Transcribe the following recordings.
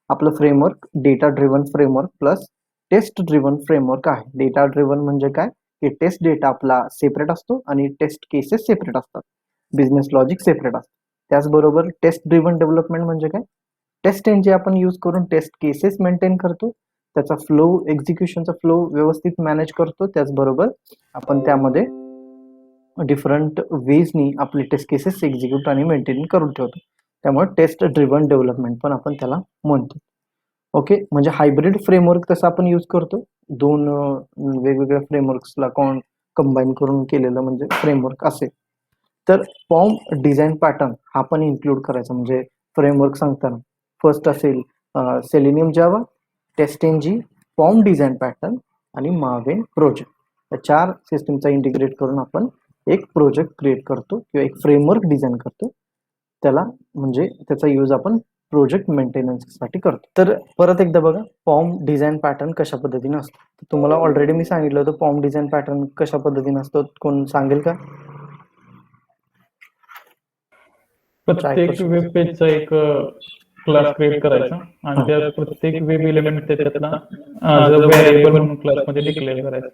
आपलं framework data driven framework plus test driven framework आहे. Data driven म्हणजे काय, की टेस्ट डेटा आपला सेपरेट असतो आणि टेस्ट केसेस सेपरेट असतात, बिझनेस लॉजिक सेपरेट असतं. त्याचबरोबर टेस्ट ड्रिव्हन डेव्हलपमेंट म्हणजे काय, टेस्ट इंजिन आपण यूज करून टेस्ट केसेस मेंटेन करतो, त्याचा फ्लो, एक्झिक्युशनचा फ्लो व्यवस्थित मॅनेज करतो. त्याचबरोबर आपण त्यामध्ये डिफरंट वेजनी आपले टेस्ट केसेस एक्झिक्यूट आणि मेंटेन करून ठेवतो. त्यामुळे टेस्ट ड्रिव्हन डेव्हलपमेंट पण आपण त्याला म्हणतो. ओके, म्हणजे हायब्रिड फ्रेमवर्क तसं आपण यूज करतो. दोन वेगवेगळ्या फ्रेमवर्क्सला कंबाईन करून केलेलं म्हणजे फ्रेमवर्क असेल. तर फॉर्म डिझाईन पॅटर्न हा पण इन्क्लूड करायचा. म्हणजे फ्रेमवर्क सांगताना फर्स्ट असेल सेलेनियम जावा, टेस्टएनजी, फॉर्म डिझाईन पॅटर्न आणि मावेन प्रोजेक्ट. या 4 सिस्टीमचा इंटिग्रेट करून आपण एक प्रोजेक्ट क्रिएट करतो किंवा एक फ्रेमवर्क डिझाईन करतो. त्याला म्हणजे त्याचा यूज आपण प्रोजेक्ट मेंटेनन्ससाठी करतो. तर परत एकदा बघा, फॉर्म डिझाईन पॅटर्न कशा पद्धतीने असतो. तुम्हाला ऑलरेडी मी सांगितलं होतं फॉर्म डिझाईन पॅटर्न कशा पद्धतीने असतो. कोण सांगेल का? प्रत्येक वेब पेजचा एक क्लास क्रिएट करायचा आणि त्यात प्रत्येक वेब एलिमेंट त्याच्यातला ॲज अ व्हेरिएबल म्हणून क्लासमध्ये डिक्लेअर करायचा.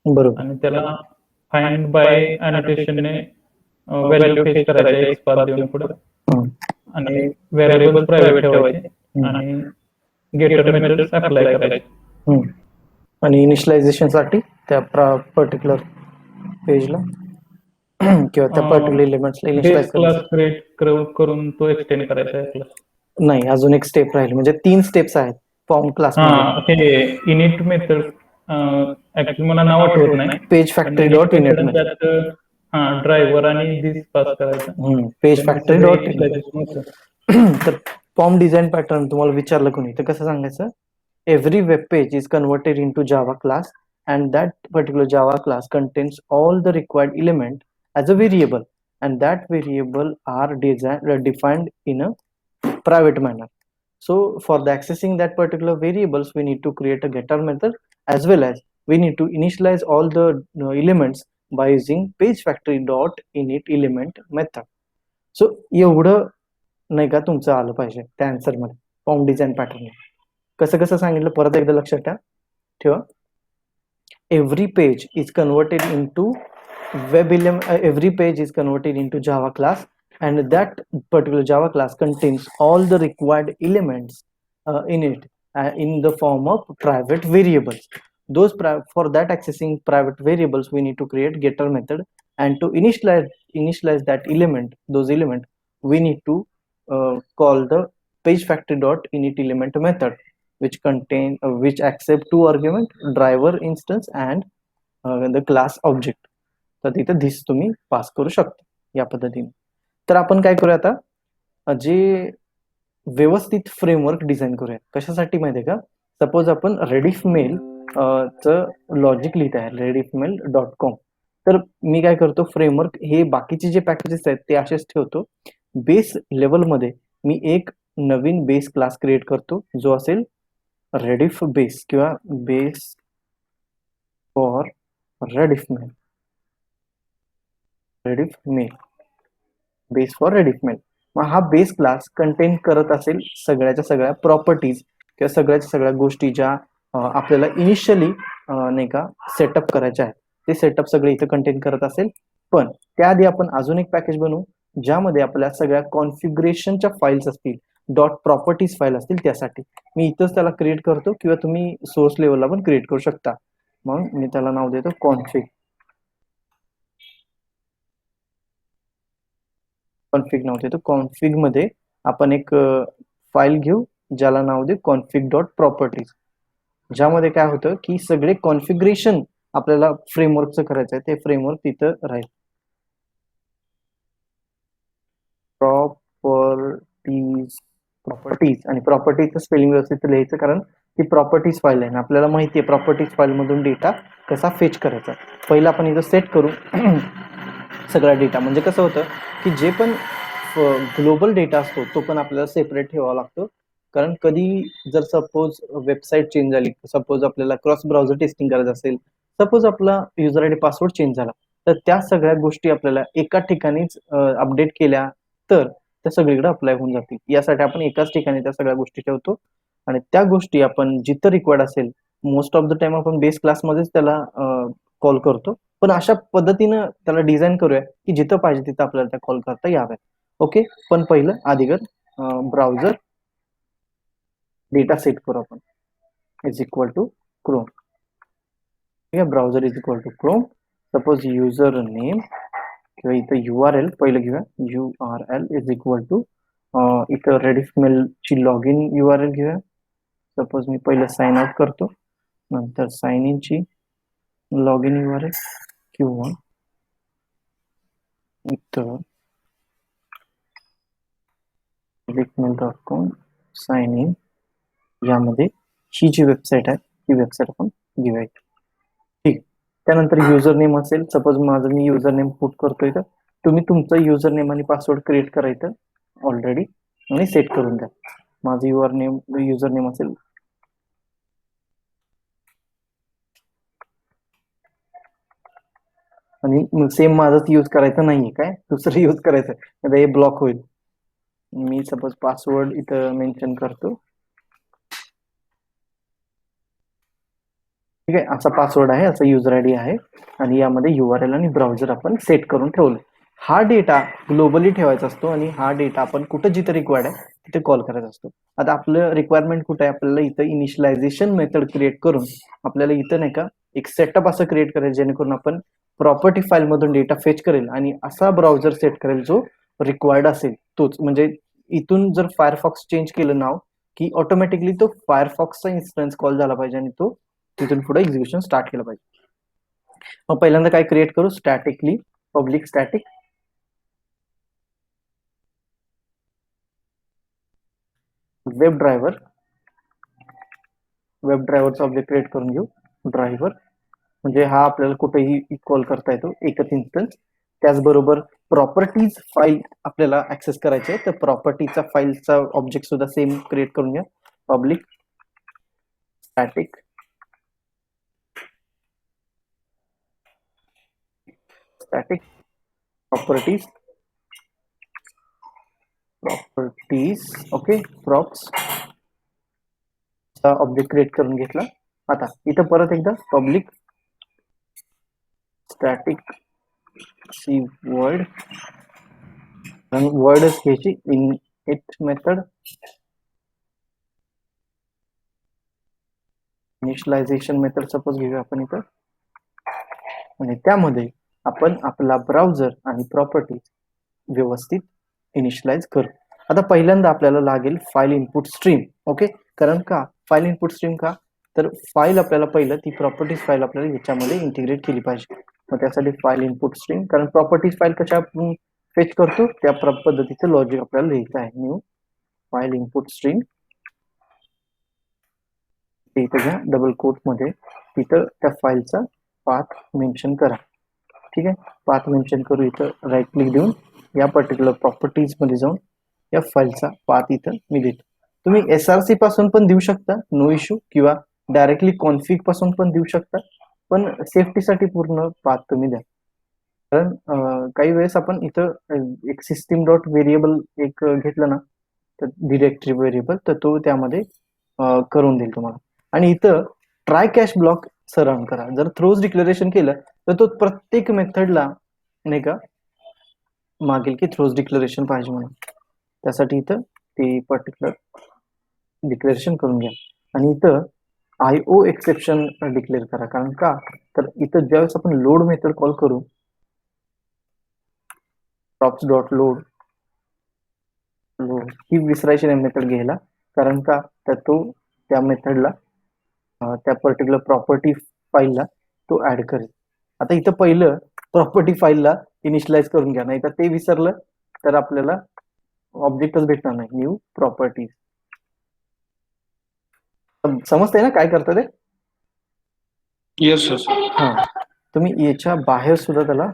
बरोबर. आणि त्याला फाइंड बाय अनोटेशनने व्हॅल्यू फेच करायचा एक्स पाथ देऊन पुढे, आणि व्हेरिएबल्स प्रायव्हेट ठेवायचे आणि गेटर मेथड्स अप्लाय करायचे. आणि इनिशियलायझेशनसाठी त्या पर्टिक्युलर पेजला किंवा त्या पर्टिक्युलर एलिमेंट्सला इनिशियलाइज बेस क्लास क्रिएट करून तो एक्सटेंड करायचा आहे क्लास. नाही, अजून एक स्टेप राहील. म्हणजे 3 स्टेप्स आहेत फॉर्म क्लास मध्ये. हे इनिट मेथड ऍक्च्युअली मला नाव आठवत नाही. Page factory dot init method. त्यात ड्रायव्हर आणि दिस पास करायचं. Page factory dot init. तर फॉर्म डिझाईन पॅटर्न तुम्हाला विचारलं कोणी तर कसं सांगायचं, every web page is converted into Java class and that particular Java class contains all the required element as a variable, and that variable are defined in a private manner. So for the accessing that particular variables, we need to create a getter method, as well as we need to initialize all the elements by using page factory dot init element method. So एवढं नाही का तुमचं आलं पाहिजे त्या answer मध्ये form design pattern. कसं कसं सांगितलं परत एकदा लक्षात ठेवा. Every page is converted into every page is converted into Java class, and that particular Java class contains all the required elements in it in the form of private variables. For that accessing private variables, we need to create getter method, and to initialize that element, those element, we need to call the page factory dot init element method, which accept 2 argument, driver instance and the class object. तर तिथे this तुम्ही pass करू शकता या पद्धतीने. तर आपण काय करूया आता, जे व्यवस्थित फ्रेमवर्क डिझाईन करूया. कशासाठी माहितीये का, सपोज आपण रेडिफमेल च लॉजिक लिहित आहे redifmail.com. तर मी काय करतो, फ्रेमवर्क हे बाकीचे जे पॅकेजेस आहेत ते असेच ठेवतो. बेस लेवल मध्ये मी एक नवीन बेस क्लास क्रिएट करतो जो असेल रेडिफ बेस किंवा base for Rediffmail. Base for Rediffmail. मग हा बेस क्लास कंटेन करत असेल सगळ्याच्या सगळ्या प्रॉपर्टीज किंवा सगळ्याच्या सगळ्या गोष्टी ज्या आपल्याला इनिशियली नाही का सेटअप करायच्या आहेत. ते सेटअप सगळे इथं कंटेन करत असेल. पण त्याआधी आपण अजून एक पॅकेज बनवू ज्यामध्ये आपल्या सगळ्या कॉन्फिगरेशनच्या फाईल्स असतील, डॉट प्रॉपर्टीज फाईल असतील. त्यासाठी मी इथंच त्याला क्रिएट करतो किंवा तुम्ही सोर्स लेवलला पण क्रिएट करू शकता. मग मी त्याला नाव देतो कॉन्फिग. नाव देतो. कॉन्फिग मध्ये आपण एक फाईल घेऊ ज्याला नाव देऊ कॉन्फिग डॉट प्रॉपर्टीज, ज्यामध्ये काय होतं की सगळे कॉन्फिगरेशन आपल्याला फ्रेमवर्कचं करायचं आहे ते फ्रेमवर्क तिथं राहील. प्रॉपर्टीज आणि प्रॉपर्टीचं स्पेलिंग व्यवस्थित लिहायचं, कारण ती प्रॉपर्टीज फाईल आहे. आपल्याला माहिती आहे प्रॉपर्टीज फाईल मधून डेटा कसा फेच करायचा. पहिला आपण इथं सेट करू सगळा डेटा. म्हणजे कसं होतं की जे पण ग्लोबल डेटा असतो तो पण आपल्याला सेपरेट ठेवावा लागतो. कारण कधी जर सपोज वेबसाईट चेंज झाली, सपोज आपल्याला क्रॉस ब्राउझर टेस्टिंग करायचं असेल, सपोज आपला युजर आयडी पासवर्ड चेंज झाला, तर त्या सगळ्या गोष्टी आपल्याला एका ठिकाणीच अपडेट केल्या तर त्या सगळीकडे अप्लाय होऊन जातील. यासाठी आपण एकाच ठिकाणी त्या सगळ्या गोष्टी ठेवतो आणि त्या गोष्टी आपण जिथं रिक्वायर्ड असेल, मोस्ट ऑफ द टाइम आपण बेस क्लासमध्येच त्याला कॉल करतो, पण अशा पद्धतीनं त्याला डिझाईन करूया की जिथं पाहिजे तिथं आपल्याला त्या कॉल करता याव्यात. ओके, पण पहिलं आधीगर ब्राउझर डेटा सेट करू आपण इज इक्वल टू क्रोम. ठीक आहे, browser is equal to Chrome. Suppose user name किंवा इथं URL पहिलं घेऊया. URL इज इक्वल टू इथं रेडिफमेल ची लॉग इन URL घेऊया. सपोज मी पहिलं साइन आउट करतो, नंतर साइन इन ची लॉग इन URL किंवा इथं redifmail.com साइन इन यामध्ये ही जी वेबसाईट आहे ती वेबसाईट आपण घेऊया. ठीक, त्यानंतर युजर नेम असेल. सपोज माझं मी युजर नेम पुट करतोय, तर तुम्ही तुमचं युजर नेम आणि पासवर्ड क्रिएट करायचं ऑलरेडी आणि सेट करून द्या. माझं युजर नेम असेल आणि सेम माझंच यूज करायचं नाहीये, काय दुसरं यूज करायचं आता हे ब्लॉक होईल. मी सपोज पासवर्ड इथं मेन्शन करतो. ठीक आहे, असा पासवर्ड आहे, असा युजर आयडी आहे आणि यामध्ये URL आणि ब्राउझर आपण सेट करून ठेवलं. हा डेटा ग्लोबली ठेवायचा असतो आणि हा डेटा आपण कुठं जिथे रिक्वायर्ड आहे तिथे कॉल करायचा असतो. आता आपलं रिक्वायरमेंट कुठे आहे, आपल्याला इथं इनिशियलायझेशन मेथड क्रिएट करून आपल्याला इथं नाही का एक सेटअप असं क्रिएट करायचं जेणेकरून आपण प्रॉपर्टी फाईल मधून डेटा फेच करेल आणि असा ब्राउझर सेट करेल जो रिक्वायर्ड असेल तोच. म्हणजे इथून जर फायरफॉक्स चेंज केलं नाव की ऑटोमॅटिकली तो फायरफॉक्सचा इन्स्टन्स कॉल झाला पाहिजे आणि तो तिथून पुढे एक्झिक्युशन स्टार्ट केलं पाहिजे. मग पहिल्यांदा काय क्रिएट करू, स्टॅटिकली पब्लिक स्टॅटिक वेब ड्रायव्हरचा ऑब्जेक्ट क्रिएट करून घेऊ. ड्रायव्हर म्हणजे हा आपल्याला कुठेही कॉल करता येतो, एकच इन्स्टन्स. त्याचबरोबर प्रॉपर्टीज फाईल आपल्याला ऍक्सेस करायचे आहे, तर प्रॉपर्टीचा फाईलचा ऑब्जेक्ट सुद्धा सेम क्रिएट करून घ्या. Public static properties okay, props object create करून घेतला. आता इथं परत एकदा पब्लिक स्टॅटिक सी वर्ड वर्डच घ्यायची, init method initialization method suppose घेऊया आपण इथं आणि त्यामध्ये आपण आपला ब्राउझर आणि प्रॉपर्टी व्यवस्थित इनिशियलाइज करू. आता पहिल्यांदा आपल्याला लागेल फाईल इनपुट स्ट्रीम. ओके, कारण का फाईल इनपुट स्ट्रीम का, तर फाईल आपल्याला पहिलं ती प्रॉपर्टीज फाईल आपल्याला याच्यामध्ये इंटिग्रेट केली पाहिजे. मग त्यासाठी फाईल इनपुट स्ट्रीम, कारण प्रॉपर्टीज फाईल कशा फेच करतो त्या पद्धतीचं लॉजिक आपल्याला लिहायचं आहे. न्यू फाईल इनपुट स्ट्रीम इथं घ्या डबल कोट मध्ये, तिथं त्या फाईलचा पाथ मेन्शन करा. ठीक आहे, पाथ मेन्शन करू. इथं राईट क्लिक देऊन या पर्टिक्युलर प्रॉपर्टीज मध्ये जाऊन या फाईलचा पाथ इथं मी देतो. तुम्ही SRC पासून पण देऊ शकता, नो इश्यू, किंवा डायरेक्टली कॉन्फिग पासून पण देऊ शकता, पण सेफ्टीसाठी पूर्ण पाथ तुम्ही द्या. कारण काही वेळेस आपण इथं एक सिस्टीम डॉट व्हेरिएबल एक घेतलं ना, तर डिरेक्टरी व्हेरिएबल, तर तो त्यामध्ये करून देईल तुम्हाला. आणि इथं ट्राय कॅश ब्लॉक रन करा. जर थ्रोज डिक्लेरेशन केलं तर तो प्रत्येक मेथडला नाही का मागेल की थ्रोज डिक्लेरेशन पाहिजे म्हणून. त्यासाठी इथं ते पर्टिक्युलर डिक्लेरेशन करून घ्या आणि इथं IO एक्सेप्शन डिक्लेअर करा. कारण का, तर इथं ज्यावेळेस आपण लोड मेथड कॉल करू, props डॉट लोड ही विसरायची नाही मेथड घ्यायला. कारण का, तर तो त्या मेथडला त्या पर्टिक्युलर प्रॉपर्टी फाईलला तो ऍड करेल. आता इथं पहिलं प्रॉपर्टी फाईलला इनिशियलाइज करून घ्या, नाही तर ते विसरलं तर आपल्याला ऑब्जेक्टच भेटणार नाही. न्यू प्रॉपर्टी, समजतंय ना काय करतं ते? Yes yes. हा, तुम्ही याच्या बाहेर सुद्धा त्याला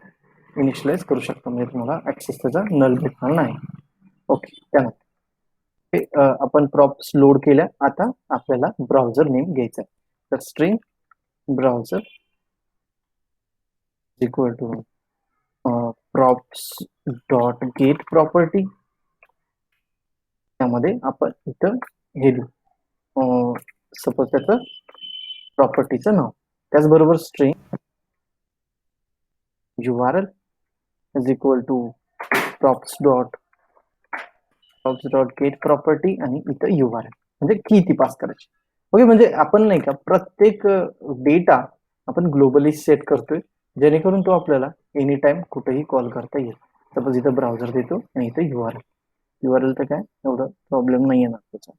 इनिशियलाइज करू शकता, म्हणजे तुम्हाला ऍक्सेस त्याचा नल भेटणार नाही. ओके, त्यानंतर आपण प्रॉप्स लोड केल्या. आता आपल्याला ब्राउझर नेम घ्यायचा आहे, तर string browser equal to props dot get property त्यामध्ये आपण इथं हे लिहू, सपोज त्याचं प्रॉपर्टीचं नाव. त्याचबरोबर string URL is equal to props.get property आणि इथं URL म्हणजे की ती पास करायची. ओके, म्हणजे आपण नाही का प्रत्येक डेटा आपण ग्लोबली सेट करतोय जेणेकरून तो आपल्याला एनी टाइम कुठेही कॉल करता येईल. सपोज इथं ब्राउझर देतो आणि इथं URL तर काय एवढं प्रॉब्लेम नाही येणार त्याचा.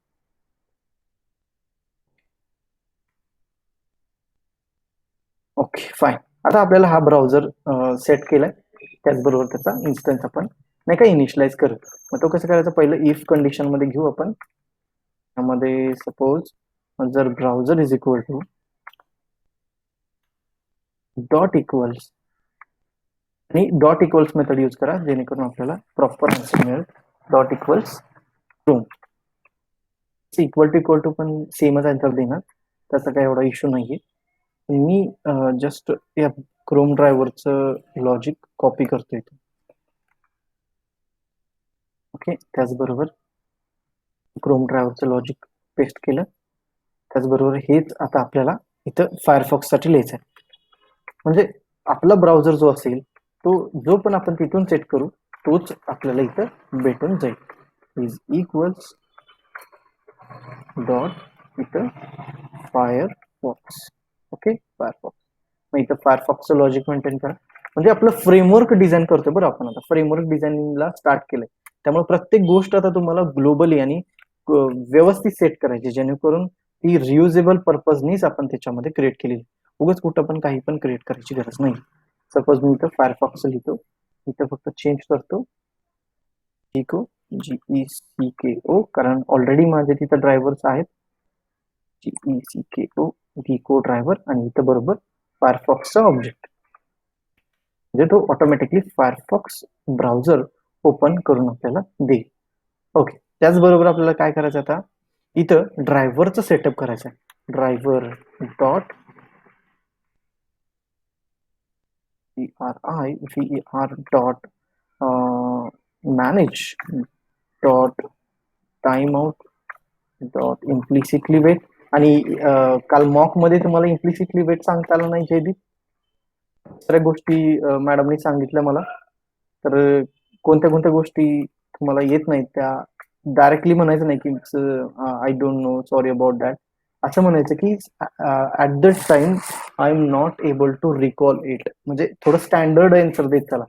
Okay fine. आता आपल्याला हा ब्राउझर सेट केलाय, त्याचबरोबर त्याचा इन्स्टन्स आपण नाही का इनिशियलाइज करू. मग तो कसं करायचं, पहिलं इफ कंडिशन मध्ये घेऊ आपण. त्यामध्ये सपोज जर browser is equal to dot equals आणि डॉट इक्वल्स मेथड यूज करा जेणेकरून आपल्याला प्रॉपर आन्सर मिळेल. Dot equals Chrome equal to पण सेमच आन्सर देणार, त्याचा काही एवढा इश्यू नाहीये. मी जस्ट या क्रोम ड्रायव्हरचं लॉजिक कॉपी करतो इथे. ओके, त्याचबरोबर क्रोम ड्रायव्हरचं लॉजिक पेस्ट केलं. त्याचबरोबर हेच आता आपल्याला इथं फायरफॉक्स साठी लिहायचं आहे. म्हणजे आपला ब्राउझर जो असेल तो जो पण आपण तिथून सेट करू तोच आपल्याला इथं भेटून जाईल. इज इक्वल्स डॉट इथं फायरफॉक्स. Okay, Firefox. मग इथं फायरफॉक्सचं लॉजिक मेंटेन करा. म्हणजे आपलं फ्रेमवर्क डिझाईन करतोय बरं आपण. आता फ्रेमवर्क डिझाईनिंगला स्टार्ट केलंय, त्यामुळे प्रत्येक गोष्ट आता तुम्हाला ग्लोबली आणि व्यवस्थित सेट करायची जेणेकरून ती रियुजेबल पर्पजनीच आपण त्याच्यामध्ये क्रिएट केलेली. उगाच कुठं पण काही पण क्रिएट करायची गरज नाही. सपोज मी इथं फायरफॉक्स लिहितो, इथं फक्त चेंज करतो GECO GECKO, कारण ऑलरेडी माझे तिथं ड्रायव्हर्स आहेत. GECKO ड्रायव्हर आणि इथं बरोबर फायरफॉक्सचा ऑब्जेक्ट, म्हणजे तो ऑटोमॅटिकली फायरफॉक्स ब्राउझर ओपन करून आपल्याला देईल. ओके, त्याचबरोबर आपल्याला काय करायचं, आता इथं ड्रायव्हरचं सेटअप करायचं आहे. Driver dot VRI dot manage dot time out dot implicitly wait. आणि काल मॉक मध्ये तुम्हाला इम्प्लिसिटली वेट सांगता आलं नाही जयदीप. सगळ्या गोष्टी मॅडमनी सांगितल्या मला, तर कोणत्या कोणत्या गोष्टी तुम्हाला येत नाहीत त्या डायरेक्टली म्हणायचं नाही की I don't know, sorry about that. असं म्हणायचं की at the time I am not able to recall it. म्हणजे थोडं स्टँडर्ड आन्सर देत चला.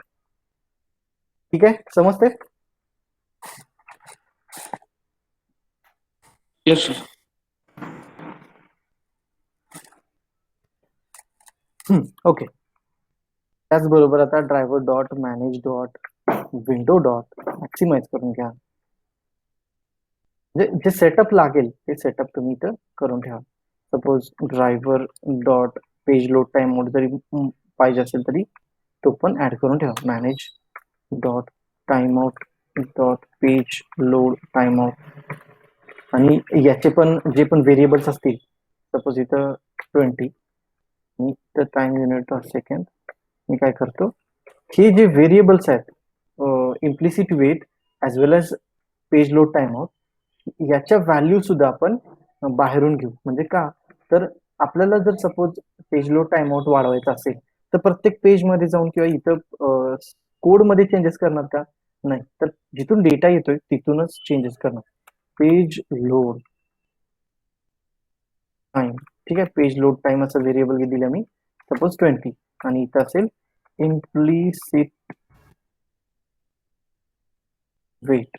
ठीक आहे, समजते? Yes sir. ओके, त्याचबरोबर आता driver dot manage dot window dot maximize करून घ्या. म्हणजे जे सेटअप लागेल ते सेटअप तुम्ही इथं करून ठेवा. Suppose driver dot page load time mode जरी पाहिजे असेल तरी तो पण ऍड करून ठेवा. Manage dot time out dot page load time out. आणि याचे पण जे पण व्हेरिएबल्स असतील, सपोज इथं 20 आणि इथं टाइम युनिट डॉट सेकंड. मी काय करतो, हे जे व्हेरिएबल्स आहेत implicit wait as well as page load time out, याच्या व्हॅल्यू सुद्धा आपण बाहेरून घेऊ. म्हणजे का, तर आपल्याला जर suppose page load time out वाढवायचा असेल तर प्रत्येक पेज मध्ये जाऊन किंवा इथं कोड मध्ये चेंजेस करणार का, नाही, तर जिथून डेटा येतोय तिथूनच चेंजेस करणार. पेज लोड टाइम, ठीक आहे, पेज लोड टाइम असं व्हेरिएबल दिलं मी, सपोज 20, आणि इथं असेल implicit wait.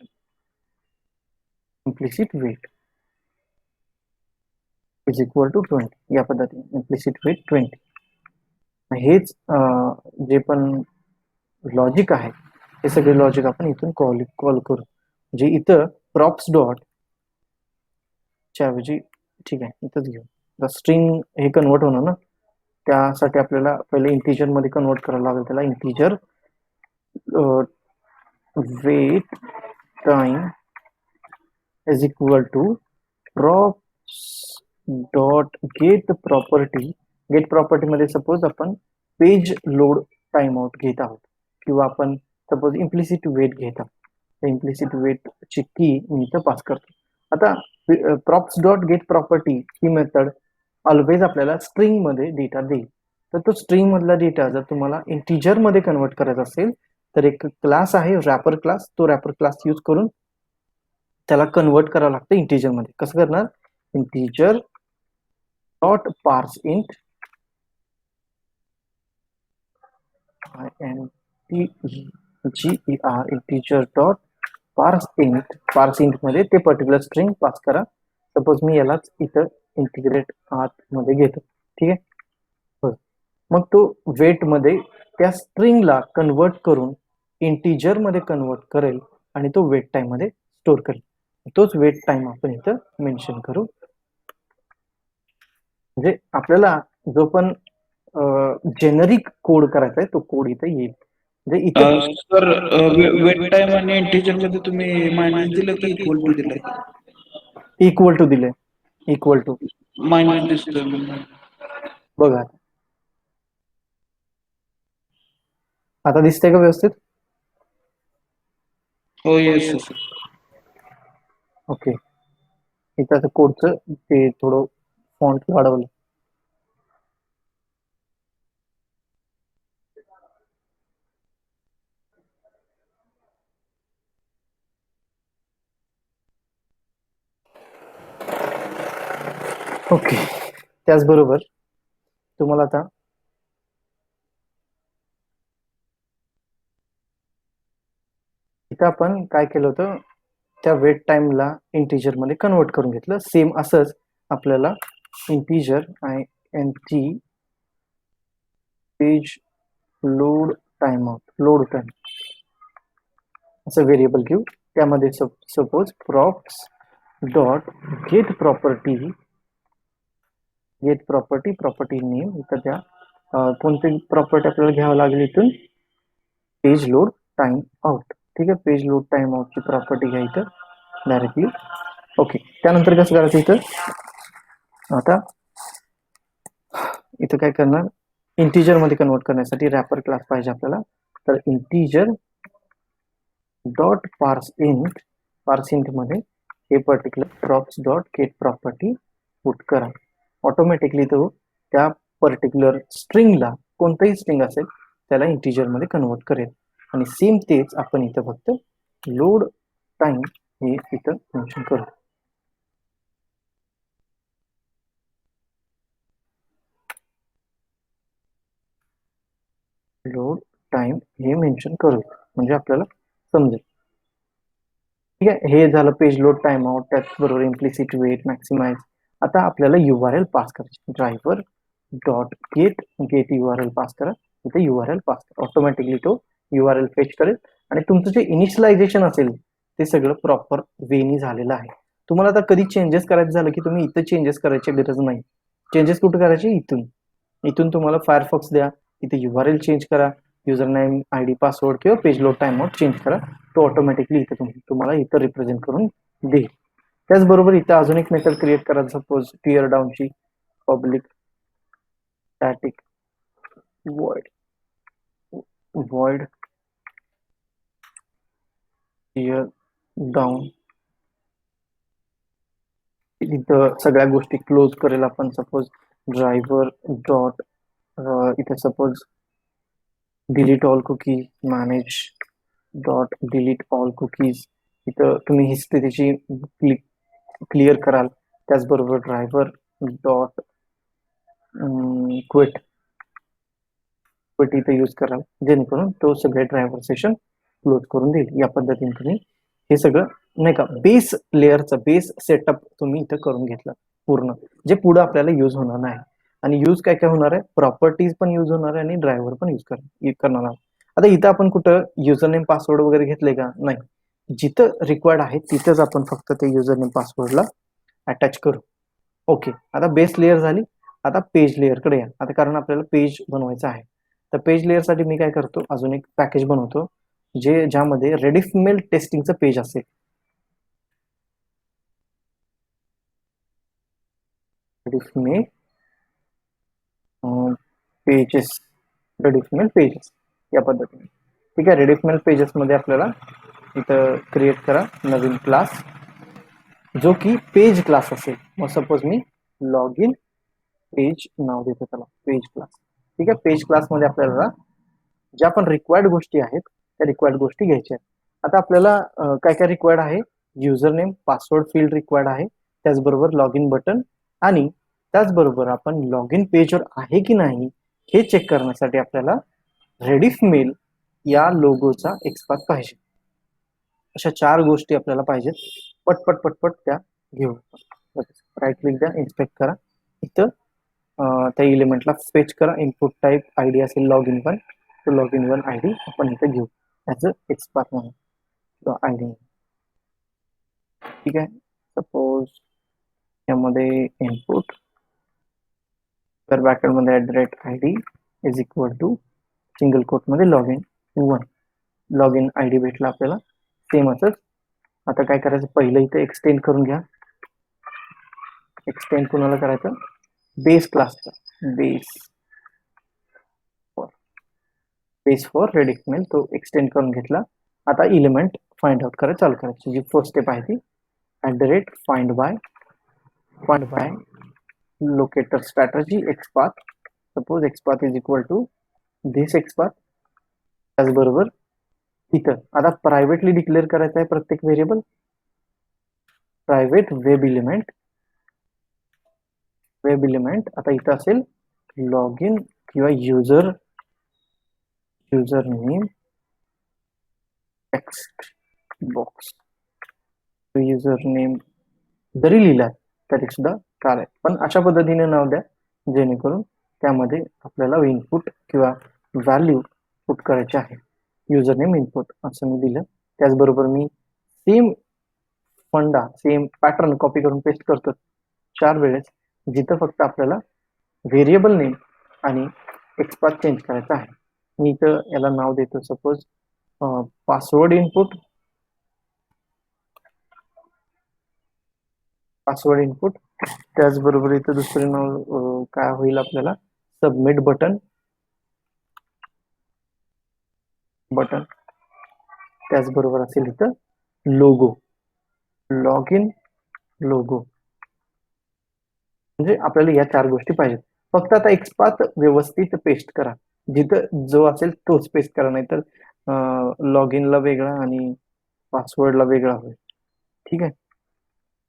Implicit wait is equal to 20. या पद्धतीने इम्प्लिसिट वेट 20. हेच जे पण लॉजिक आहे हे सगळे लॉजिक आपण इथून कॉल करू. म्हणजे इथं प्रॉप्स डॉट च्या ऐवजी, ठीक आहे, इथंच घेऊ. स्ट्रिंग हे कन्वर्ट होणार ना, त्यासाठी आपल्याला पहिले इंटिजर मध्ये कन्वर्ट करायला लागेल. त्याला integer wait time is equal to props dot get property. Get property मध्ये सपोज आपण पेज लोड टाइम आउट घेत आहोत किंवा आपण सपोज इम्प्लिसिट वेट घेत आहोत. इम्प्लिसिट वेट ची की मी इथं पास करतो. आता प्रॉप्स डॉट गेट प्रॉपर्टी ही मेथड ऑलवेज आपल्याला स्ट्रिंग मध्ये डेटा देईल. तर तो स्ट्रिंग मधला डेटा जर तुम्हाला इंटिजर मध्ये कन्वर्ट करायचा असेल तर एक क्लास आहे रॅपर क्लास, तो रॅपर क्लास यूज करून त्याला कन्वर्ट करावं लागतं इंटिजर मध्ये. कसं करणार? इंटिजर डॉट पार्स इंट इंटिजर डॉट पार्स इंट मध्ये ते पर्टिक्युलर स्ट्रिंग पास करा. सपोज मी यालाच इथं इंटिग्रेट आत मध्ये घेतो. ठीक आहे. मग तो वेट मध्ये त्या स्ट्रिंगला कन्वर्ट करून इंटिजर मध्ये कन्वर्ट करेल आणि तो वेट टाइम मध्ये स्टोर करेल. तोच वेट टाइम आपण इथं मेन्शन करू. म्हणजे आपल्याला जो पण जेनरिक कोड करायचा आहे तो कोड इथं येईल. म्हणजे इथं सर वेट टाइम आणि इंटिजर मध्ये तुम्ही मायनस दिलं की इक्वल टू दिलं? इक्वल टू दिले. इक्वल टू मायनस दिसतोय. बघा आता दिसतंय का व्यवस्थित? हो येस सर. ओके. इथं कोडचं ते थोडं फॉन्ट वाढवलं. ओके. त्याचबरोबर तुम्हाला आता इथं आपण काय केलं होतं, त्या वेट टाइमला इंटिजर मध्ये कन्वर्ट करून घेतलं. सेम असंच आपल्याला integer int page load time असं व्हेरिएबल घेऊ. त्यामध्ये suppose props dot get property name इथं त्या कोणती प्रॉपर्टी आपल्याला घ्यावं लागेल इथून? Page load time out. ठीक आहे. पेज लोड टाइम आउटची प्रॉपर्टी घ्यायचं डायरेक्टली. ओके. त्यानंतर कसं करायचं इथं? आता इथं काय करणार? इंटिजर मध्ये कन्वर्ट करण्यासाठी रॅपर क्लास पाहिजे आपल्याला. तर इंटिजर डॉट पार्स इंट मध्ये हे particular props dot get property put करा. ऑटोमॅटिकली तो त्या पर्टिक्युलर स्ट्रिंगला, कोणतंही स्ट्रिंग असेल त्याला इंटिजर मध्ये कन्वर्ट करेल. आणि सेम तेच आपण इथं फक्त लोड टाइम हे इथं मेन्शन करू. लोड टाइम हे मेन्शन करू म्हणजे आपल्याला समजेल. ठीक आहे. हे झालं पेज लोड टाइम आउट. त्याचबरोबर इम्प्लिसिट वेट, मॅक्सिमाइज. आता आपल्याला URL पास करायचे. Driver dot gate URL pass करा. इथे URL पास करा. ऑटोमॅटिकली तो URL फेच करेल आणि तुमचं जे इनिशियलायझेशन असेल ते सगळं प्रॉपर वेनी झालेलं आहे. तुम्हाला आता कधी चेंजेस करायचं झालं की तुम्ही इथं चेंजेस करायची गरज नाही. चेंजेस कुठे करायचे? इथून तुम्हाला फायरफॉक्स द्या, इथे URL चेंज करा, युजर नेम, ID, पासवर्ड किंवा page load time out change करा. तो ऑटोमॅटिकली इथं तुम्हाला इथं रिप्रेझेंट करून देईल. त्याचबरोबर इथं अजून एक मेथड क्रिएट करा. सपोज टिअर डाऊनची public static void tear down. इथं सगळ्या गोष्टी क्लोज करेल आपण. सपोज ड्रायव्हर डॉट इथं suppose delete all cookies, manage dot delete all cookies. इथं तुम्ही हिस्ट्री त्याची क्लिअर कराल. त्याचबरोबर ड्रायव्हर डॉट क्विट इथं यूज कराल, जेणेकरून तो सगळे ड्रायव्हर सेशन क्लोज करून देईल. या पद्धतीने तुम्ही हे सगळं नाही का बेस लेअरचं बेस सेटअप तुम्ही इथं करून घेतलं पूर्ण, जे पुढे आपल्याला यूज होणार नाही. आणि यूज काय काय होणार आहे? प्रॉपर्टीज पण यूज होणार आहे आणि ड्रायव्हर पण यूज करणार आहोत. आता इथं आपण कुठं युजर नेम पासवर्ड वगैरे घेतले का? नाही. जिथं रिक्वायर्ड आहे तिथंच आपण फक्त ते युजर नेम पासवर्डला अटॅच करू. ओके. आता बेस लेअर झाली. आता पेज लेअरकडे या. आता कारण आपल्याला पेज बनवायचं आहे. तर पेज लेअर साठी मी काय करतो, अजून एक पॅकेज बनवतो ज्यामध्ये रेडिफमेल टेस्टिंगचं पेज असेल. रेडिफमेल पेजेस या पद्धतीने. ठीक आहे. रेडिफमेल पेजेस मध्ये आपल्याला इथं क्रिएट करा नवीन क्लास जो की पेज क्लास असेल. मग सपोज मी लॉग इन पेज नाव देतो त्याला, पेज क्लास. ठीक आहे. पेज क्लास मध्ये आपल्याला ज्या पण रिक्वायर्ड गोष्टी आहेत त्या रिक्वायर्ड गोष्टी घ्यायच्या आहेत. आता आपल्याला काय काय रिक्वायर्ड आहे, user name password field required आहे, त्याचबरोबर लॉग इन बटन, आणि त्याचबरोबर आपण लॉग इन पेजवर आहे की नाही हे चेक करण्यासाठी आपल्याला रेडिफ मेल या लोगोचा एक्सपाथ पाहिजे. अशा 4 गोष्टी आपल्याला पाहिजेत. पटपट पटपट त्या घेऊ. राईट क्लिक द्या, इन्स्पेक्ट करा. इथं त्या एलिमेंटला फेच करा. इनपुट टाईप आयडी असेल लॉग इन वन, तो लॉग इन वन आयडी आपण इथं घेऊ ॲज अ एक्सपाथ म्हणून आयडी. ठीक आहे. सपोज यामध्ये इनपुट तर ब्रॅकेट मध्ये @id is equal to single quote मध्ये log in one. Log in ID भेटला आपल्याला सेम असंच. आता काय करायचं, पहिलं इथं एक्सटेंड करून घ्या. एक्सटेंड कुणाला करायचं, बेस क्लासचा, बेस फॉर रेडिफ मेल तो एक्सटेंड करून घेतला. आता एलिमेंट फाइंड आउट करायला चालू करायची. जी फर्स्ट स्टेप आहे ती @find by locator strategy XPath. Suppose XPath is equal to this XPath. त्याचबरोबर इथं आता प्रायव्हेटली डिक्लेअर करायचं आहे प्रत्येक व्हेरिएबल. प्रायव्हेट वेब इलिमेंट आता इथं असेल लॉग इन किंवा user name text box. User name जरी लिहिला तरी सुद्धा चालेल, पण अशा पद्धतीने नाव द्या जेणेकरून त्यामध्ये आपल्याला इनपुट किंवा व्हॅल्यू पुट करायचे आहे. युजर नेम इनपुट असं मी दिलं. त्याचबरोबर मी सेम पॅटर्न कॉपी करून पेस्ट करतो 4 वेळेस, जिथं फक्त आपल्याला व्हेरिएबल नेम आणि एक्सपाथ चेंज करायचा आहे. मी इथं याला नाव देतो सपोज पासवर्ड इनपुट. त्याचबरोबर इथं दुसरे नाव काय होईल आपल्याला, सबमिट बटन. त्याचबरोबर असेल इथं लोगो, लॉग इन लोगो. म्हणजे आपल्याला या 4 गोष्टी पाहिजेत. फक्त आता एक्सपाथ व्यवस्थित पेस्ट करा, जिथं जो असेल तोच पेस्ट करा, नाहीतर लॉग इनला वेगळा आणि पासवर्डला वेगळा होईल. ठीक आहे.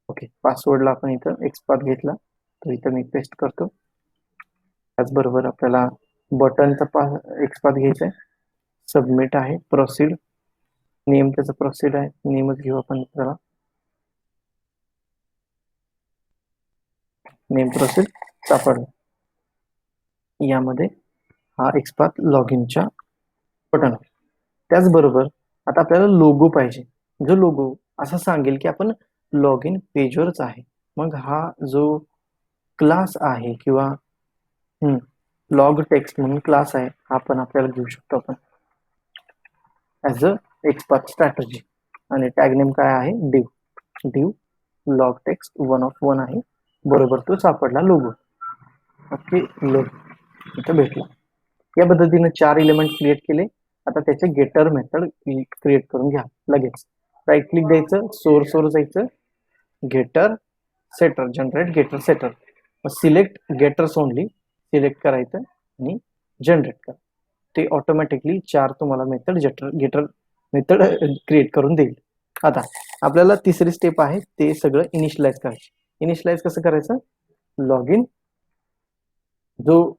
ओके, पासवर्डला आपण इथं एक्सपाथ घेतला तर इथं मी पेस्ट करतो. त्याचबरोबर आपल्याला बटनचा एक्सपाथ घ्यायचा आहे. सबमिट आहे, प्रोसीड, नेम त्याचा प्रोसीड आहे, नेमच घेऊ आपण त्याला, नेम प्रोसीड सापडला. यामध्ये हा एक्सपाथ लॉग इनच्या बटन. त्याचबरोबर आता आपल्याला लोगो पाहिजे. जो लोगो असं सांगेल की आपण लॉग इन पेजवरच आहे. मग हा जो क्लास आहे किंवा लॉग टेक्स्ट म्हणून क्लास आहे, हा पण आपल्याला घेऊ शकतो आपण ॲज अ एक्सपाथ स्ट्रॅटर्जी. आणि टॅग नेम काय आहे, डिव लॉग टेक्स्ट 1 of 1 आहे. बरोबर तो सापडला लोगो. ओके, लोगो इथं भेटला. या पद्धतीने 4 एलिमेंट क्रिएट केले. आता त्याचे गेटर मेथड क्रिएट करून घ्या लगेच. राईट क्लिक द्यायचं, सोर्सवर जायचं, getter setter, generate getter setter. Select getters only select करायचं आणि जनरेट करा. ते ऑटोमॅटिकली 4 तुम्हाला मेथड गेटर मेथड क्रिएट करून देईल. आता आपल्याला तिसरी स्टेप आहे ते सगळं इनिशियलाइज करायचं. इनिशियलाइज कसं करायचं, लॉग इन जो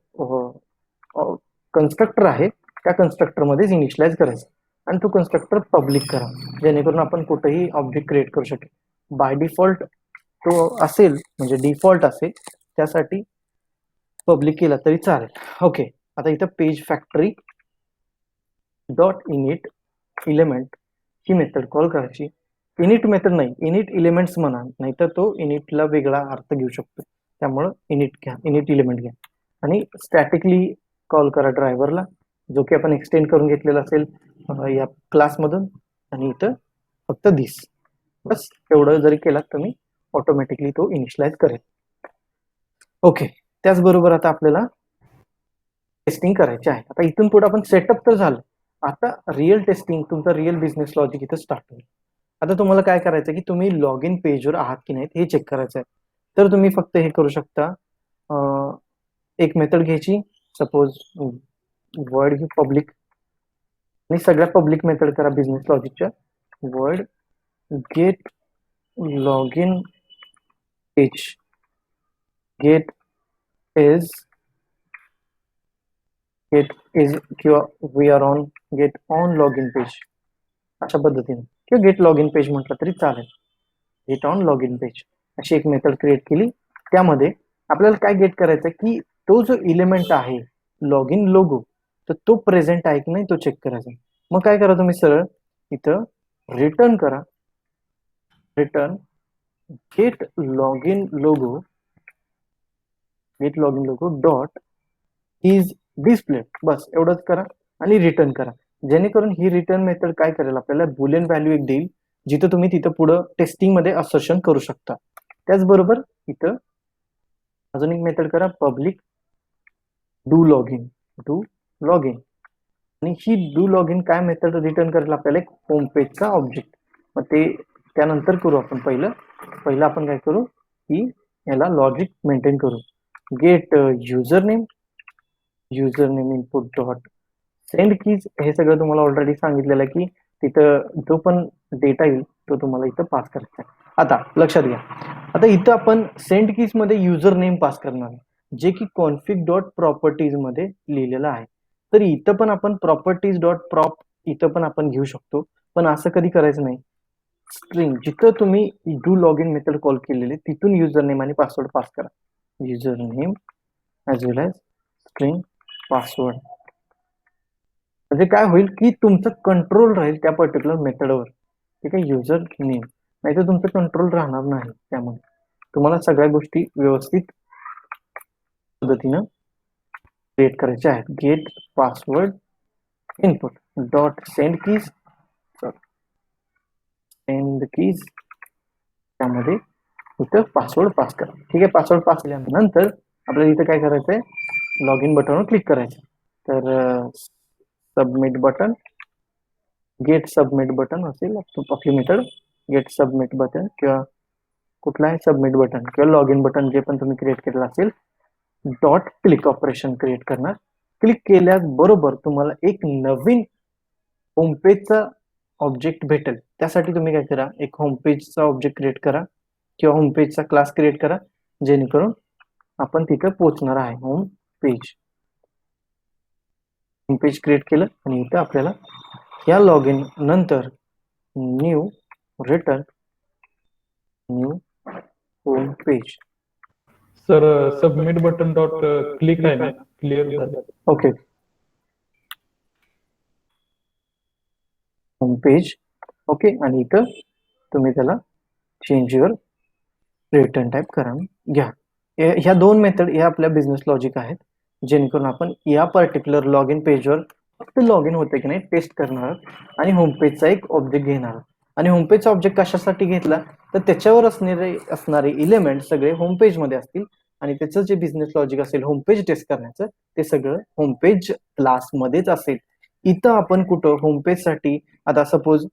कन्स्ट्रक्टर आहे त्या कन्स्ट्रक्टर मध्येच इनिशियलाइज करायचं आणि तो कन्स्ट्रक्टर पब्लिक करा, जेणेकरून आपण कुठेही ऑब्जेक्ट क्रिएट करू शकेल. बाय डिफॉल्ट तो असेल म्हणजे डिफॉल्ट असेल, त्यासाठी पब्लिक केला तरी चालेल. ओके, आता इथं page factory dot init element ही मेथड कॉल करायची. इनिट मेथड नाही, इनिट इलिमेंट्स म्हणा, नाहीतर तो इनिटला वेगळा अर्थ घेऊ शकतो. त्यामुळं इनिट इलिमेंट घ्या आणि स्टॅटिकली कॉल करा ड्रायव्हरला, जो की आपण एक्सटेंड करून घेतलेला असेल या क्लासमधून. आणि इथं फक्त दिस, बस एवढं जरी केलात तुम्ही ऑटोमॅटिकली तो इनिशियलाइज करेल. ओके, त्याचबरोबर आता आपल्याला टेस्टिंग करायची आहे. आता इथून पुढे आपण सेटअप तर झालं, आता रिअल टेस्टिंग, तुमचा रिअल बिझनेस लॉजिक इथं स्टार्ट होईल. आता तुम्हाला काय करायचं की तुम्ही लॉग इन पेजवर आहात की नाहीत हे चेक करायचं आहे. तर तुम्ही फक्त हे करू शकता, एक मेथड घ्यायची, सपोज वर्ड ही पब्लिक, आणि सगळ्या पब्लिक मेथड करा बिझनेस लॉजिकच्या. Word get log in page, get is किंवा we are on get on log in page, अशा पद्धतीने, किंवा गेट लॉग इन पेज म्हटलं तरी चालेल. Gate on log in page अशी एक मेथड क्रिएट केली. त्यामध्ये आपल्याला काय गेट करायचं की तो जो इलिमेंट आहे लॉग इन लोगो, तर तो प्रेझेंट आहे की नाही तो चेक करायचा. मग काय करा तुम्ही, सरळ इथं रिटर्न करा, return get log in logo, get log in logo dot is display, बस एवढंच करा आणि रिटर्न करा. जेणेकरून ही रिटर्न मेथड काय करेल, आपल्याला बुलियन व्हॅल्यू एक देईल, जिथं तुम्ही तिथं पुढं टेस्टिंग मध्ये असर्शन करू शकता. त्याचबरोबर इथं अजून एक मेथड करा, public do log in, do log in, आणि ही डू लॉग इन काय मेथड रिटर्न करेल, आपल्याला एक होम पेजचा ऑब्जेक्ट. मग ते त्यानंतर करू आपण. पहिलं आपण काय करू की याला लॉजिक मेंटेन करू. Get user name input dot send keys, हे सगळं तुम्हाला ऑलरेडी सांगितलेलं आहे की तिथं जो पण डेटा येईल तो तुम्हाला इथं पास करायचा आहे. आता लक्षात घ्या, आता इथं आपण सेंड कीज मध्ये युजर नेम पास करणार आहे, जे की कॉन्फिग डॉट प्रॉपर्टीज मध्ये लिहिलेलं आहे. तर इथं पण आपण प्रॉपर्टीज डॉट प्रॉप इथं पण आपण घेऊ शकतो, पण असं कधी करायचं नाही. स्ट्रिंग जिथं तुम्ही do log in method call केलेले तिथून युजर नेम आणि पासवर्ड पास करा. युजर नेम ॲज वेल ॲज स्ट्रिंग पासवर्ड, म्हणजे काय होईल की तुमचं कंट्रोल राहील त्या पर्टिक्युलर मेथडवर. ठीक आहे, युजर नेम, नाही तर तुमचं कंट्रोल राहणार नाही. त्यामुळे तुम्हाला सगळ्या गोष्टी व्यवस्थित पद्धतीनं क्रिएट करायच्या आहेत. Gate password input dot send keys, त्यामध्ये इथं पासवर्ड पास करा. ठीक आहे, पासवर्ड पास केल्यानंतर आपल्याला इथं काय करायचंय, लॉग इन बटनवर क्लिक करायचं. तर submit button, get submit button असेल आपली मेथड, गेट सबमिट बटन किंवा कुठला आहे सबमिट बटन किंवा लॉग इन बटन जे पण तुम्ही क्रिएट केलेलं असेल, डॉट क्लिक ऑपरेशन क्रिएट करणार. क्लिक केल्याबरोबर तुम्हाला एक नवीन होमपेजचा ऑब्जेक्ट भेटेल. त्यासाठी तुम्ही काय करा, एक होमपेजचा ऑब्जेक्ट क्रिएट करा किंवा होमपेजचा क्लास क्रिएट करा, जेणेकरून आपण तिथं पोहोचणार आहे. होम पेज क्रिएट केलं आणि इथं आपल्याला या लॉग इन नंतर new return new home page. Sir submit button dot click आहे ना, क्लिअर झालं. Okay, home page. ओके, आणि इथं तुम्ही त्याला चेंज युअर रिटर्न टाईप करा. घ्या, ह्या दोन मेथड ह्या आपल्या बिझनेस लॉजिक आहेत, जेणेकरून आपण या पर्टिक्युलर लॉग इन पेजवर फक्त लॉग इन होते की नाही टेस्ट करणार आणि होम पेजचा एक ऑब्जेक्ट घेणार. आणि होम पेजचा ऑब्जेक्ट कशासाठी घेतला, तर त्याच्यावर असणारे इलिमेंट सगळे होम पेज मध्ये असतील आणि त्याचं जे बिझनेस लॉजिक असेल होम पेज टेस्ट करण्याचं, ते सगळं होम पेज क्लास मध्येच असेल. इथं आपण कुठं होम पेज साठी, आता सपोज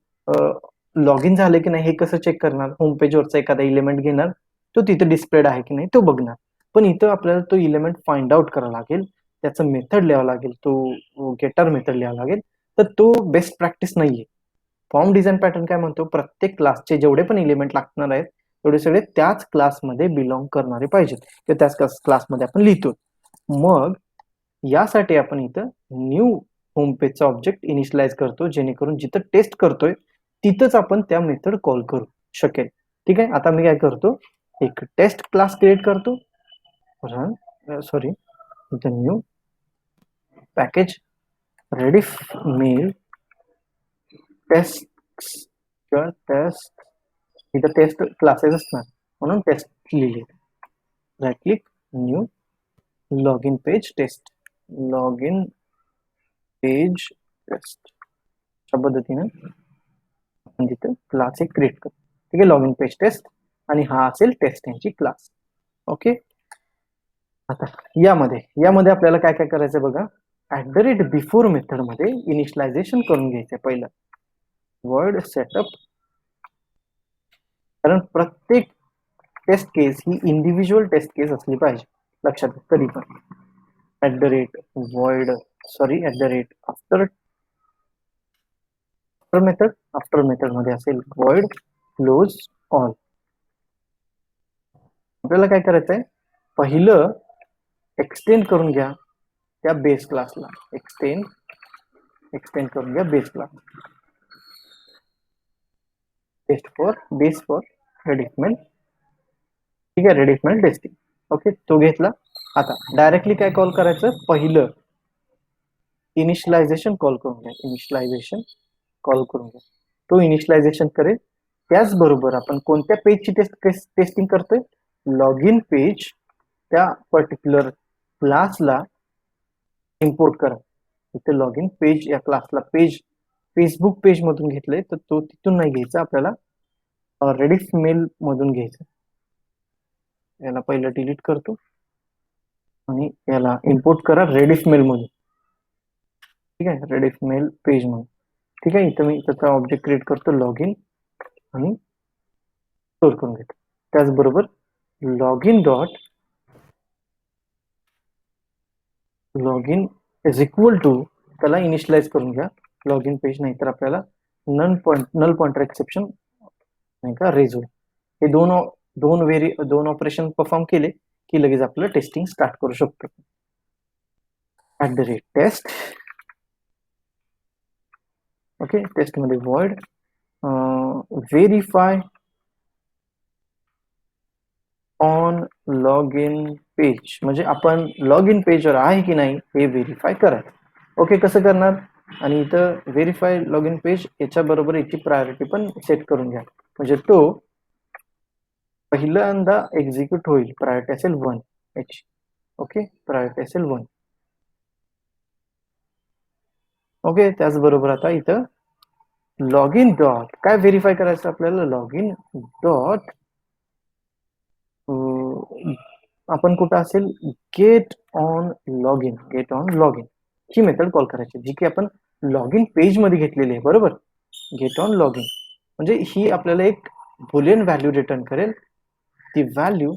लॉग इन झाले की नाही हे कसं चेक करणार, होम पेजवरचा एखादा इलिमेंट घेणार, तो तिथे डिस्प्लेड आहे की नाही तो बघणार. पण इथं आपल्याला तो इलिमेंट फाइंड आउट करावा लागेल, त्याचं मेथड लिहावं लागेल, तो गेटर मेथड लिहावं लागेल. तर तो बेस्ट प्रॅक्टिस नाहीये. फॉर्म डिझाईन पॅटर्न काय म्हणतो, प्रत्येक क्लासचे जेवढे पण इलिमेंट लागणार आहेत तेवढे सगळे त्याच क्लासमध्ये बिलॉंग करणारे पाहिजेत, ते त्याच क्लासमध्ये आपण लिहितो. मग यासाठी आपण इथं न्यू होम पेजचा ऑब्जेक्ट इनिशियलाइज करतो, जेणेकरून जिथं टेस्ट करतोय तिथंच आपण त्या मेथड कॉल करू शकेल. ठीक आहे, आता मी काय करतो, एक टेस्ट क्लास क्रिएट करतो, run the new package Rediff mail test किंवा टेस्ट, इथं टेस्ट क्लासेस असणार म्हणून टेस्ट लिहिले. Right click, new log in page test, log in page test, अशा पद्धतीने आपण तिथे क्लास एक क्रिएट करतो. ठीक आहे, लॉग इन पेज टेस्ट, आणि हा असेल टेस्ट यांची क्लास. ओके, आता यामध्ये आपल्याला काय काय करायचं बघा. @ बिफोर मेथड मध्ये इनिशियलायझेशन करून घ्यायचं पहिलं वर्ड सेटअप, कारण प्रत्येक टेस्ट केस ही इंडिव्हिज्युअल टेस्ट केस असली पाहिजे लक्षात घ्या कधी पण. आफ्टर मेथड मध्ये असेल void क्लोज ऑल. आपल्याला काय करायचंय, पहिलं एक्सटेंड करून घ्या त्या बेस क्लासला, एक्सटेंड करून घ्या base class, base for Rediffmail, ठीक आहे, रेडिफमेल टेस्टिंग. ओके, तो घेतला. आता डायरेक्टली काय कॉल करायचं, पहिलं इनिशियलायझेशन कॉल करून घ्या, तो इनिशियलायझेशन करेल. त्याचबरोबर आपण कोणत्या पेजची टेस्टिंग करतोय, लॉग इन पेज त्या पर्टिक्युलर क्लासला इम्पोर्ट करा. इथे लॉग इन पेज या क्लासला पेज फेसबुक पेज मधून घेतलंय, तर तो तिथून नाही घ्यायचा, आपल्याला रेडिफमेल मधून घ्यायचं. याला पहिलं डिलीट करतो आणि याला इम्पोर्ट करा रेडिफमेल मधून, ठीक आहे, रेडिफमेल पेज म्हणून. ठीक आहे, इथं मी त्याचा ऑब्जेक्ट क्रिएट करतो लॉग इन आणि स्टोर करून घेतो. त्याचबरोबर log in is equal to, त्याला इनिशियलाइज करून घ्या लॉग इन पेज, नाही तर आपल्याला नल पॉइंटर एक्सेप्शन नाही का रेज होईल. हे दोन ऑपरेशन परफॉर्म केले की लगेच आपलं टेस्टिंग स्टार्ट करू शकतो. @test, ओके, टेस्ट मध्ये void verify on log in page, म्हणजे आपण लॉग इन पेजवर आहे की नाही हे व्हेरीफाय करायचं. ओके, कसं करणार, आणि इथं व्हेरीफाय लॉग इन पेज याच्या बरोबर याची प्रायोरिटी पण सेट करून घ्या, म्हणजे तो पहिल्यांदा एक्झिक्यूट होईल. प्रायोरिटी असेल 1 याची. ओके, प्रायोरिटी असेल 1. ओके, त्याचबरोबर आता इथं लॉग इन डॉट काय व्हेरीफाय करायचं आपल्याला, लॉग इन डॉट आपण कुठं असेल gate on log in he method call करायची, जी की आपण लॉग इन पेज मध्ये घेतलेली आहे. बरोबर, गेट ऑन लॉग इन म्हणजे ही आपल्याला एक बुलियन व्हॅल्यू रिटर्न करेल. ती व्हॅल्यू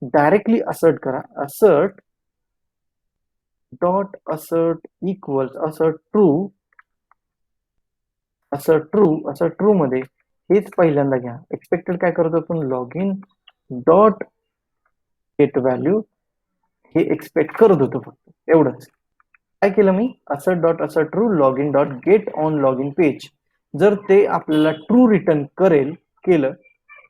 डायरेक्टली असर्ट करा, assert dot assert equals assert true मध्ये हेच पहिल्यांदा घ्या. एक्सपेक्टेड काय करतो आपण, log in dot get value हे एक्सपेक्ट करत होतो, फक्त एवढंच. काय केलं मी, assert dot assert true log in dot get on log in page. जर ते आपल्याला ट्रू रिटर्न केलं,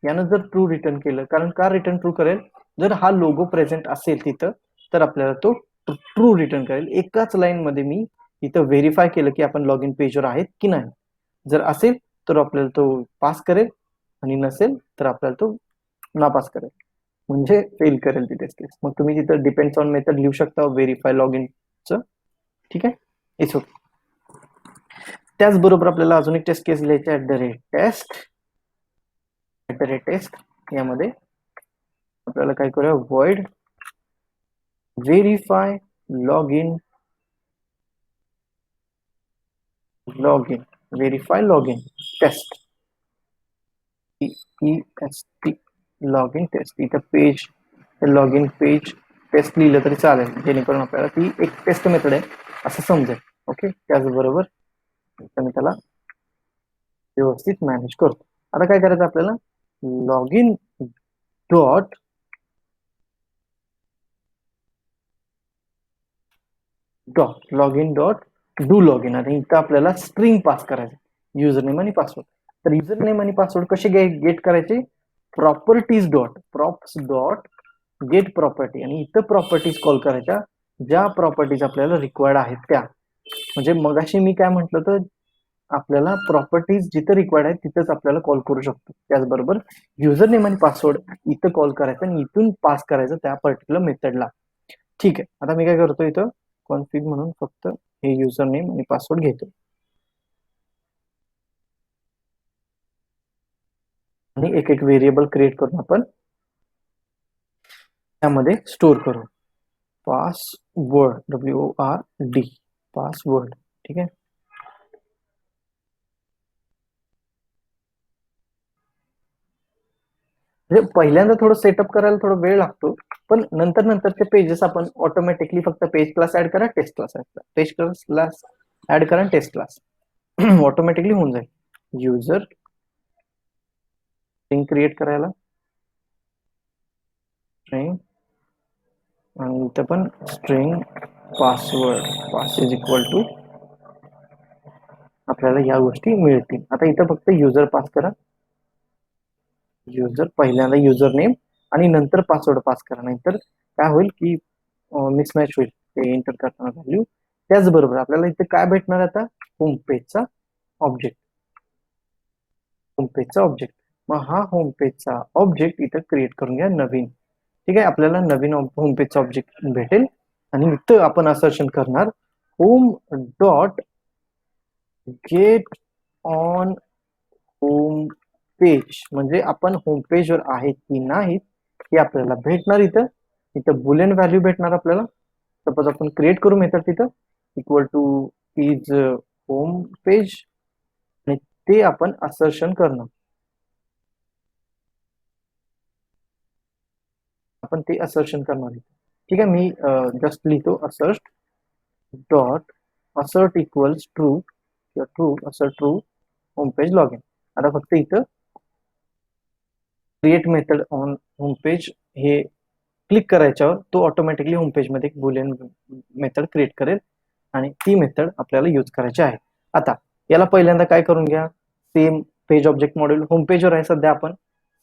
यानं जर ट्रू रिटर्न केलं, कारण का रिटर्न ट्रू करेल, जर हा लोगो प्रेझेंट असेल तिथं तर आपल्याला तो ट्रू रिटर्न करेल. एकाच लाईन मध्ये मी इथं व्हेरीफाय केलं की आपण लॉग इन पेजवर आहेत की नाही. जर असेल तर आपल्याला तो पास करेल, आणि नसेल तर आपल्याला तो नापास करेल, म्हणजे फेल करेल ती टेस्ट केस. मग तुम्ही तिथं डिपेंड्स ऑन मेथड लिहू शकता व्हेरीफाय लॉग इनचं, ठीक आहे, इट्स ओके. त्याचबरोबर आपल्याला अजून एक टेस्ट केस लिहायची, @test. यामध्ये आपल्याला काय करूया, void verify log in test, log in test. इथं page log in page test लिहिलं तरी चालेल, जेणेकरून आपल्याला ती एक टेस्ट मेथड आहे असं समजेल. ओके, त्याचबरोबर मी त्याला व्यवस्थित मॅनेज करतो. आता काय करायचं आपल्याला, log in dot do log in, आणि इथं आपल्याला स्ट्रिंग पास करायचं, युजर नेम आणि पासवर्ड. तर युजर नेम आणि पासवर्ड कसे गेट करायचे, प्रॉपर्टीज डॉट गेट प्रॉपर्टी, आणि इथं प्रॉपर्टीज कॉल करायच्या ज्या प्रॉपर्टीज आपल्याला रिक्वायर्ड आहेत त्या. म्हणजे मगाशी मी काय म्हटलं, तर आपल्याला प्रॉपर्टीज जिथं रिक्वायर्ड आहेत तिथंच आपल्याला कॉल करू शकतो. त्याचबरोबर युजर नेम आणि पासवर्ड इथं कॉल करायचं आणि इथून पास करायचं त्या पर्टिक्युलर मेथडला. ठीक आहे, आता मी काय करतो, इथं कॉन्फिग म्हणून फक्त हे युजर नेम आणि पासवर्ड घेतो आणि एक एक व्हेरिएबल क्रिएट करून आपण त्यामध्ये स्टोर करू. पासवर्ड WORD पासवर्ड, ठीक आहे. म्हणजे पहिल्यांदा थोडं सेटअप करायला थोडा वेळ लागतो, पण नंतर नंतरचे पेजेस आपण ऑटोमॅटिकली फक्त पेज क्लास ऍड करा, टेस्ट क्लास ऍड करा, पेज क्लास ऍड करा, टेस्ट क्लास ऑटोमॅटिकली होऊन जाईल. युजर स्ट्रिंग क्रिएट करायला स्ट्रिंग, आणि इथं पण string pass is equal to आपल्याला या गोष्टी मिळतील. आता इथं फक्त युजर पास करा, युजर पहिल्यांदा युजर नेम आणि नंतर पासवर्ड पास करा, नाहीतर काय होईल की मिसमॅच होईल ते एंटर करताना व्हॅल्यू. त्याचबरोबर आपल्याला इथे काय भेटणार आता, होम पेजचा ऑब्जेक्ट, होम पेजचा ऑब्जेक्ट. मग हा होम पेजचा ऑब्जेक्ट इथं क्रिएट करून घ्या नवीन, ठीक आहे. आपल्याला नवीन होम पेजचा ऑब्जेक्ट भेटेल आणि इथं आपण असर्शन करणार home dot get on home page, म्हणजे आपण होम पेजवर आहे की नाही हे आपल्याला भेटणार. इथं इथं बुलियन व्हॅल्यू भेटणार आपल्याला. सपोज आपण क्रिएट करू मेथड तिथं equal two is home page, आणि ते आपण असर्शन करणार, आपण ते असर्शन करणार आहे, ठीक आहे. मी जस्ट लिहितो assert dot assert equals true किंवा true, assert true home page log in. आता फक्त इथं create method on home page हे क्लिक करायच्यावर तो ऑटोमॅटिकली होम पेज मध्ये एक बुलियन मेथड क्रिएट करेल आणि ती मेथड आपल्याला यूज करायची आहे. आता याला पहिल्यांदा काय करून घ्या, same page object module home पेजवर आहे सध्या, आपण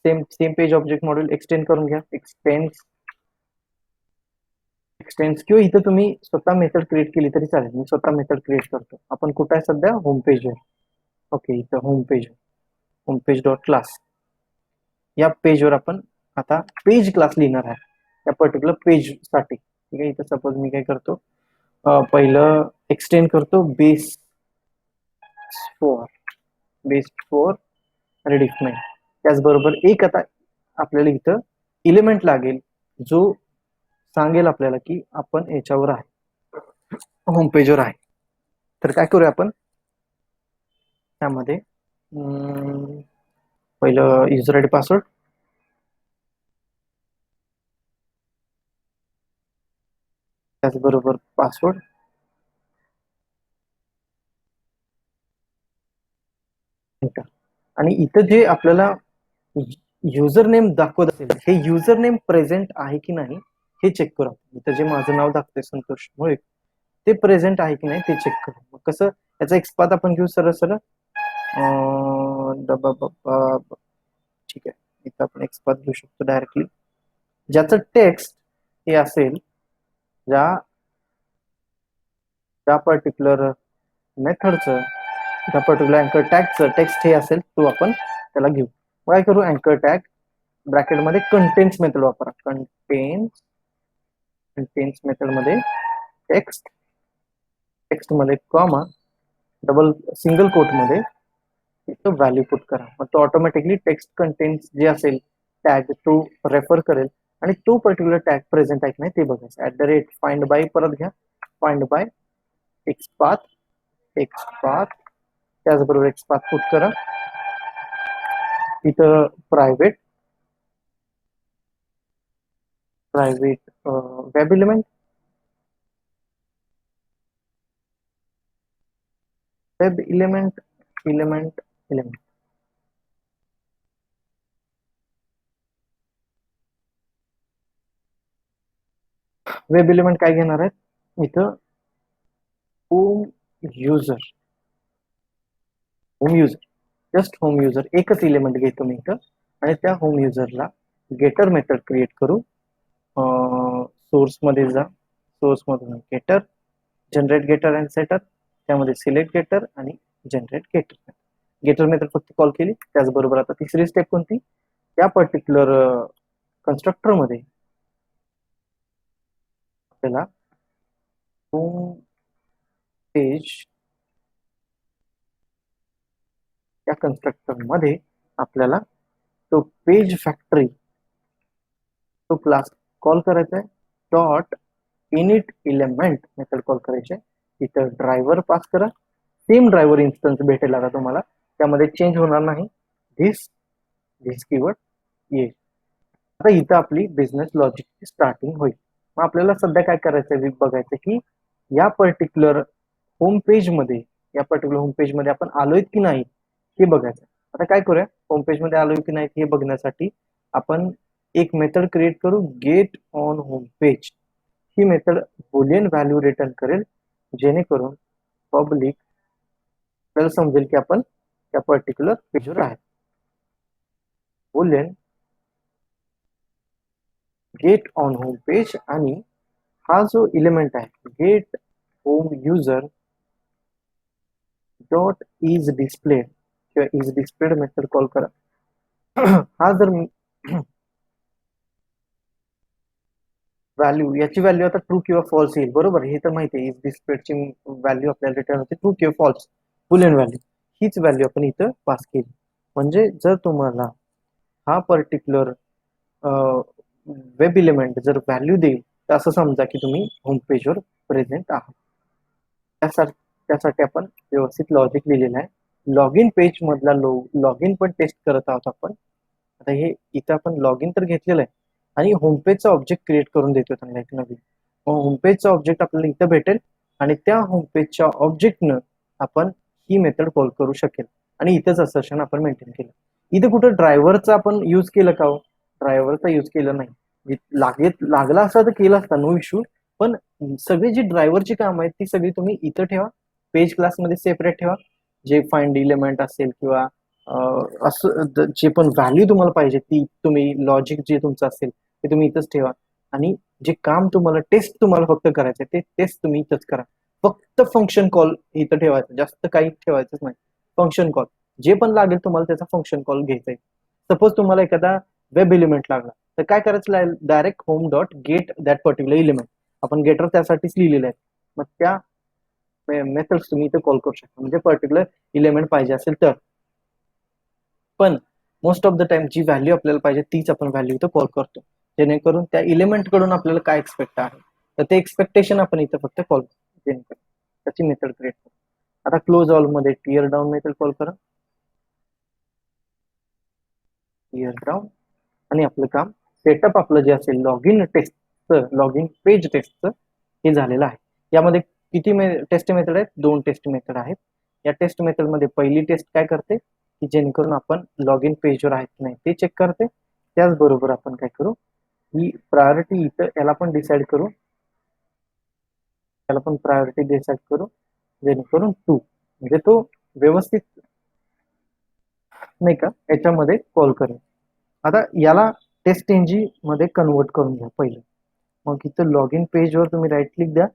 same page object module extend करून घ्या, एक्सटेंड किंवा इथं तुम्ही स्वतः मेथड क्रिएट केली तरी चालेल. मी स्वतः मेथड क्रिएट करतो. आपण कुठे आहे सध्या, होम पेजवर. ओके, इथं होम पेज डॉट क्लास, या पेजवर आपण आता पेज क्लास लिहिणार आहे त्या पर्टिक्युलर पेज साठी, ठीक आहे. इथं सपोज मी काय करतो, पहिलं एक्सटेंड करतो बेस फॉर रेडिफाईन. त्याचबरोबर एक आता आपल्याला इथं एलिमेंट लागेल जो सांगेल आपल्याला की आपण याच्यावर आहे, होम पेजवर आहे. तर काय करूया आपण त्यामध्ये, पहिलं युजर आयडी पासवर्ड, त्याचबरोबर पासवर्ड, आणि इथं जे आपल्याला युजर नेम दाखवत असेल हे युजर नेम प्रेझेंट आहे की नाही हे चेक करू. इथं जे माझं नाव दाखवते संतोष मुळे, ते प्रेझेंट आहे की नाही ते चेक करू. मग कसं, याचा एक्सपाथ आपण घेऊ सरळ सरळ, ठीक आहे. इथं आपण एक्सपाथ घेऊ शकतो डायरेक्टली, ज्याचं टेक्स्ट हे असेल, ज्या पर्टिक्युलर मेथडचं, त्या पर्टिक्युलर अँकर टॅगचं टेक्स्ट हे असेल तो आपण त्याला घेऊ. काय करू, अँकर टॅग ब्रॅकेटमध्ये कंटेन्स मेथड वापरा, कंटेन्स मेथड मध्ये टेक्स्ट मध्ये कॉमा डबल सिंगल कोट मध्ये इथं व्हॅल्यू पुट करा. मग तो ऑटोमॅटिकली टेक्स्ट कंटेन्स जे असेल टॅग तो रेफर करेल आणि तो पर्टिक्युलर टॅग प्रेझेंट आहे की नाही ते बघायचं. @ फाइंड बाय परत घ्या, फाइंड बाय एक्सपाथ, त्याचबरोबर एक्सपाथ पुट करा. इथं private web element, web element web element काय घेणार आहेत, इथं home user, just home user एकच एलिमेंट घेतो मी इथं, आणि त्या होम युजरला गेटर मेथड क्रिएट करू. सोर्स मध्ये जा, सोर्स मधून getter, generate getter and setter, त्यामध्ये सिलेक्ट गेटर आणि जनरेट गेटर मेथड फक्त कॉल केली. त्याचबरोबर आता तिसरी स्टेप कोणती, त्या पर्टिक्युलर कन्स्ट्रक्टर मध्ये आपल्याला होम पेज, त्या कन्स्ट्रक्टर मध्ये आपल्याला तो पेज फॅक्टरी तो क्लास कॉल करायचा आहे. Dot init element method call करायचे, इथं ड्रायव्हर पास करा, सेम ड्रायव्हर इन्स्टन्स भेटेल आता तुम्हाला, त्यामध्ये चेंज होणार नाही. धिस धिस कीवर्ड येईल. आता इथं आपली बिझनेस लॉजिकची स्टार्टिंग होईल. मग आपल्याला सध्या काय करायचं बघायचं की या पर्टिक्युलर होम पेज मध्ये आपण आलोय की नाही हे बघायचं. आता काय करूया, होम पेज मध्ये आलोय की नाही हे बघण्यासाठी आपण एक मेथड क्रिएट करू, get on home page. He method Boolean value return करेल, जेणेकरून पब्लिक आपल्याला समजेल की आपण त्या पर्टिक्युलर पेजवर आहे. Boolean get on home page, आणि हा जो इलेमेंट आहे get home user dot is displayed किंवा इज डिस्प्लेड मेथड कॉल करा. हा जर व्हॅल्यू, याची व्हॅल्यू आता ट्रू किंवा फॉल्स येईल, बरोबर. हे तर माहिती आहे, इज डिस्प्लेडची व्हॅल्यू आपल्याला रिटर्न होते ट्रू किंवा फॉल्स, बुलियन व्हॅल्यू. हीच व्हॅल्यू आपण इथं पास केली. म्हणजे जर तुम्हाला हा पर्टिक्युलर वेब इलेमेंट जर व्हॅल्यू देईल तर असं समजा की तुम्ही होम पेजवर प्रेझेंट आहात. त्यासाठी आपण व्यवस्थित लॉजिक लिहिलेलं आहे. लॉग इन पेज मधला लॉग इन पण टेस्ट करत आहोत आपण. आता हे इथं आपण लॉग इन तर घेतलेलं आहे आणि होमपेजचा ऑब्जेक्ट क्रिएट करून देतो त्यांना एक नवीन. होमपेजचा ऑब्जेक्ट आपल्याला इथं भेटेल आणि त्या होमपेजच्या ऑब्जेक्टनं आपण ही मेथड कॉल करू शकेल आणि इथंच असर्शन आपण मेंटेन केलं. इथं कुठं ड्रायव्हरचा आपण यूज केलं का हो? ड्रायव्हरचा यूज केला नाही. लागला असता तर केला असता, नो इश्यू. पण सगळी जी ड्रायव्हरची काम आहेत ती सगळी तुम्ही इथं ठेवा, पेज क्लासमध्ये सेपरेट ठेवा. जे फाइंड इलेमेंट असेल किंवा असं जे पण व्हॅल्यू तुम्हाला पाहिजे ती तुम्ही लॉजिक जे तुमचं असेल ते तुम्ही इथंच ठेवा. आणि जे काम तुम्हाला टेस्ट तुम्हाला फक्त करायचं ते टेस्ट तुम्ही इथंच करा. फक्त फंक्शन कॉल इथं ठेवायचं, जास्त काही ठेवायचंच नाही. फंक्शन कॉल जे पण लागेल तुम्हाला त्याचा फंक्शन कॉल घ्यायचा आहे. सपोज तुम्हाला एखादा वेब एलिमेंट लागला तर काय करायचं, direct home dot get that particular element. आपण गेटर त्यासाठीच लिहिलेलं आहे. मग त्या मेथड्स तुम्ही इथे कॉल करू शकता, म्हणजे पर्टिक्युलर इलेमेंट पाहिजे असेल तर. पण मोस्ट ऑफ द टाइम जी व्हॅल्यू आपल्याला पाहिजे तीच आपण व्हॅल्यू इथं कॉल करतो, जेणेकरून त्या इलेमेंट कडून आपल्याला काय एक्सपेक्ट आहे तर ते एक्सपेक्टेशन आपण इथं फक्त कॉल करू, त्याची मेथड क्रिएट करू. आता क्लोज ऑल मध्ये टियर डाऊन मेथड कॉल करा, टियर डाऊन. आणि आपलं काम सेटअप आपलं जे असेल लॉग इन टेस्टचं, लॉग इन पेज टेस्टचं हे झालेलं आहे. यामध्ये किती टेस्ट मेथड आहेत? 2 टेस्ट मेथड आहेत. या टेस्ट मेथड मध्ये पहिली टेस्ट काय करते की जेणेकरून आपण लॉग इन पेजवर आहेत की नाही ते चेक करते. त्याचबरोबर आपण काय करू, ही प्रायोरिटी इथं याला पण डिसाईड करू, त्याला पण प्रायोरिटी डिसाईड करू, जेणेकरून 2 म्हणजे तो व्यवस्थित नाही का याच्यामध्ये कॉल करेल. आता याला टेस्ट एनजी मध्ये कन्वर्ट करून घ्या पहिलं. मग इथं लॉग इन पेजवर तुम्ही राईट क्लिक द्या,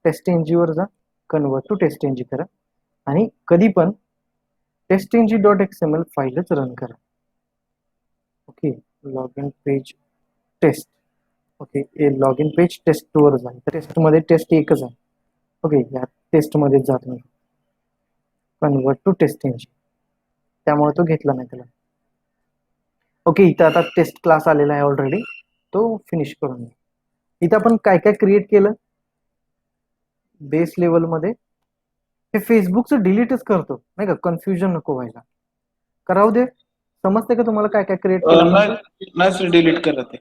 टेस्ट एनजी वर जा, कन्वर्ट टू टेस्ट एनजी करा आणि कधी पण टेस्ट एनजी डॉट एक्सएमएल फाईलच रन करा. Okay, log in page test. Okay, log in page test वर जा. टेस्ट मध्ये टेस्ट एकच आहे. ओके, या टेस्ट मध्ये जा तुम्ही, कन्वर्ट टू टेस्ट एनजी, त्यामुळे तो घेतला नाही त्याला. ओके, इथं आता टेस्ट क्लास आलेला आहे ऑलरेडी, तो फिनिश करून घ्या. इथं आपण काय काय क्रिएट केलं बेस लेवल मध्ये, हे फेसबुकचं डिलीटच करतो नाही का, कन्फ्युजन नको व्हायला. करावं दे, समजते का तुम्हाला काय काय क्रिएट केलं? नाही सर, डिलीट करा ते.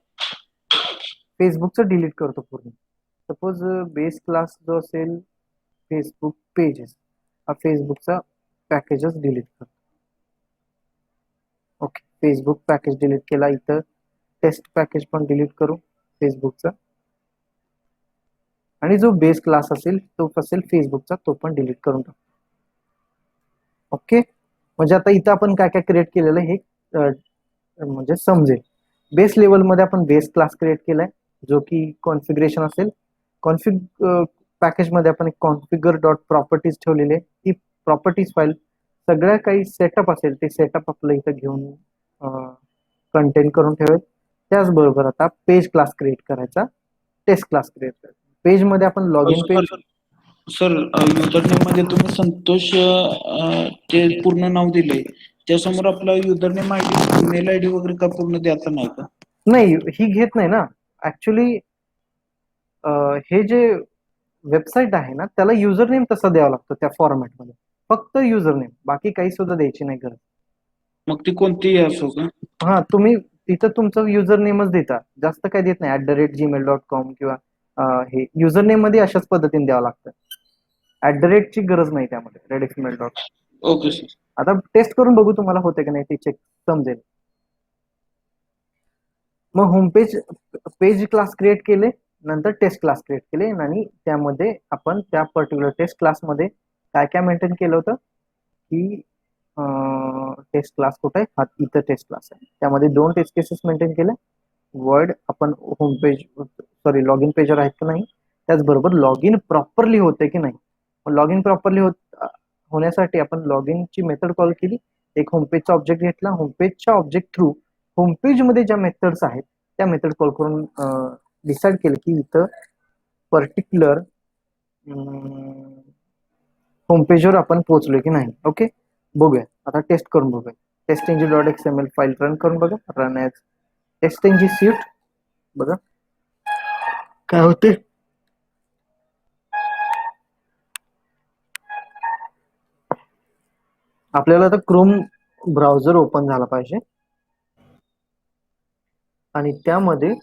फेसबुकचं डिलीट करतो पूर्ण. सपोज बेस क्लास जो असेल फेसबुक पेजेस, हा फेसबुकचा पॅकेजच डिलीट करतो. ओके, फेसबुक पॅकेज डिलीट केला. इथं टेस्ट पॅकेज पण डिलीट करू फेसबुकचा, आणि जो बेस क्लास असेल तो असेल फेसबुकचा तो पण डिलीट करून टाकू. ओके, म्हणजे आता इथं आपण काय काय क्रिएट केलेलं हे म्हणजे समजेल. बेस लेवल मध्ये आपण बेस क्लास क्रिएट केलाय जो की कॉन्फिगरेशन असेल. कॉन्फिग पॅकेज मध्ये आपण एक कॉन्फिगर डॉट प्रॉपर्टीज ठेवलेली आहे. ती प्रॉपर्टीज फाईल सगळ्या काही सेटअप असेल ते सेटअप आपलं इथं घेऊन कंटेन करून ठेवेल. त्याचबरोबर आता पेज क्लास क्रिएट करायचा, टेस्ट क्लास क्रिएट करायचा. पेज मध्ये आपण log in page. Sir, username मध्ये तुम्ही संतोष ते पूर्ण नाव दिले, त्यासमोर आपला युजरनेम आयडी ईमेल आयडी वगैरे का पूर्ण द्यायचं नाही का? नाही, ही घेत नाही ना ऍक्च्युली. हे जे वेबसाईट आहे ना त्याला युजर नेम तसा द्यावा लागतो त्या फॉर्मॅटमध्ये, फक्त युजर नेम, बाकी काही सुद्धा द्यायची नाही गरज. मग ती कोणतीही असो का? हा, तुम्ही तिथं तुमचं युजर नेमच देता, जास्त काही देत नाही. @gmail.com किंवा हे युजर नेम मध्ये अशाच पद्धतीने द्यावं लागतं. ची गरज नाही त्यामध्ये redxmail.com. Okay sir. आता टेस्ट करून बघू तुम्हाला होते की नाही ते चेक समजेल. मग पेज क्लास क्रिएट केले, नंतर टेस्ट क्लास क्रिएट केले आणि त्यामध्ये आपण त्या पर्टिक्युलर टेस्ट क्लासमध्ये काय काय मेंटेन केलं होतं की टेस्ट क्लास कुठे आहे, हा इथं टेस्ट क्लास आहे, त्यामध्ये 2 टेस्ट केसेस मेंटेन केल्या. वर्ड आपण होम पेज लॉग इन पेजवर आहेत की नाही, त्याचबरोबर लॉग इन प्रॉपरली होते की नाही. लॉग इन प्रॉपरली होण्यासाठी आपण लॉग इनची मेथड कॉल केली, एक होमपेजचा ऑब्जेक्ट घेतला, होमपेजच्या ऑब्जेक्ट थ्रू होमपेज मध्ये ज्या मेथड्स आहेत त्या मेथड कॉल करून डिसाईड केलं की इथं पर्टिक्युलर होमपेजवर आपण पोहोचलो की नाही. ओके, बघूया आता, टेस्ट करून बघूया. testng.xml फाईल रन करून बघा. रन ॲज testng स्विफ्ट, बघा काय होते. आपल्याला आता क्रोम ब्राउझर ओपन झाला पाहिजे आणि त्यामध्ये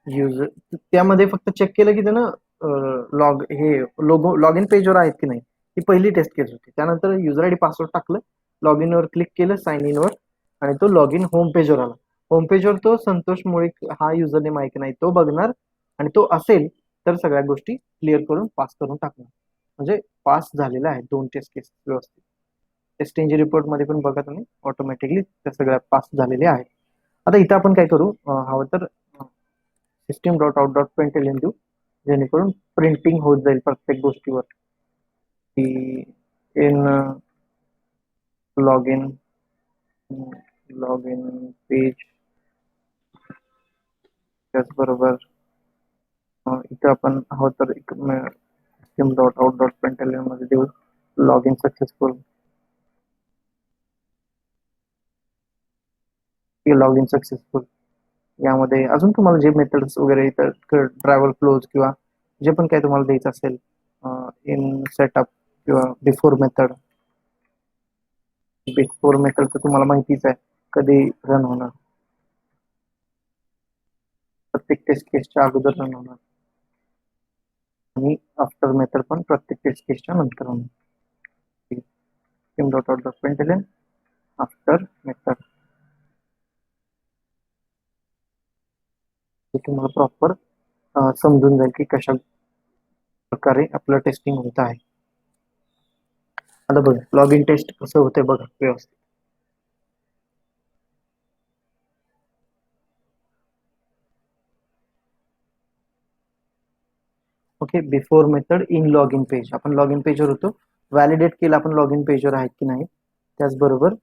युजर, त्यामध्ये फक्त चेक केलं की त्यानं लॉग इन पेजवर आहेत की नाही, ही पहिली टेस्ट केस होती. त्यानंतर युजर आयडी पासवर्ड टाकलं, लॉग इन वर क्लिक केलं, साइन इन वर, आणि तो लॉग इन होम पेजवर आला. होम पेजवर तो संतोष मुळीक हा युजर नेम आहे की नाही तो बघणार, आणि तो असेल तर सगळ्या गोष्टी क्लिअर करून पास करून टाकणार. म्हणजे पास झालेला आहे 2 टेस्ट केस व्यवस्थित. टेस्टिंग रिपोर्ट मध्ये पण बघा तुम्ही, ऑटोमॅटिकली त्या सगळ्या पास झालेल्या आहेत. आता इथं आपण काय करू, हवं तर system.out.println देऊ, जेणेकरून प्रिंटिंग होत जाईल प्रत्येक गोष्टीवर की इन लॉग इन पेज. त्याचबरोबर इथं आपण हवं तर system.out.println मध्ये देऊ log in successful, log in successful. यामध्ये अजून तुम्हाला जे मेथड्स वगैरे इतर ट्रॅव्हल फ्लोज किंवा जे पण काही तुम्हाला द्यायचं असेल, इन सेटअप किंवा बिफोर मेथड तर तुम्हाला माहितीच आहे कधी रन होणार, प्रत्येक टेस्ट केसच्या अगोदर रन होणार, आणि आफ्टर मेथड पण प्रत्येक टेस्ट केसच्या नंतर होणार. system.out.println आफ्टर मेथड, तुम्हाला प्रॉपर समजून जाईल की कशा प्रकारे आपलं टेस्टिंग होत आहे. आता बघा लॉग इन टेस्ट कसं होते बघा व्यवस्थित. Okay, before method in log in page, आपण लॉग इन पेजवर होतो, व्हॅलिडेट केलं आपण लॉग इन पेजवर आहेत की नाही. त्याचबरोबर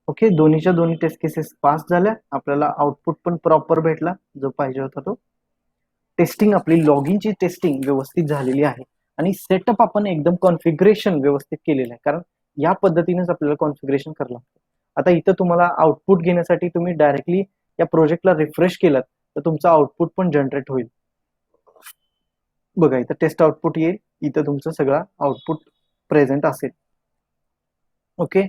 ओके, दोन्हीच्या दोन्ही टेस्ट केसेस पास झाल्या, आपल्याला आउटपुट पण प्रॉपर भेटला जो पाहिजे होता तो. टेस्टिंग आपली लॉग इनची टेस्टिंग व्यवस्थित झालेली आहे आणि सेटअप आपण एकदम कॉन्फिगरेशन व्यवस्थित केलेलं आहे, कारण या पद्धतीनेच आपल्याला कॉन्फिगरेशन करावं लागतं. आता इथं तुम्हाला आउटपुट घेण्यासाठी तुम्ही डायरेक्टली या प्रोजेक्टला रिफ्रेश केलात तर तुमचं आउटपुट पण जनरेट होईल. बघा इथं टेस्ट आउटपुट येईल, इथं तुमचं सगळं आउटपुट प्रेझेंट असेल. ओके,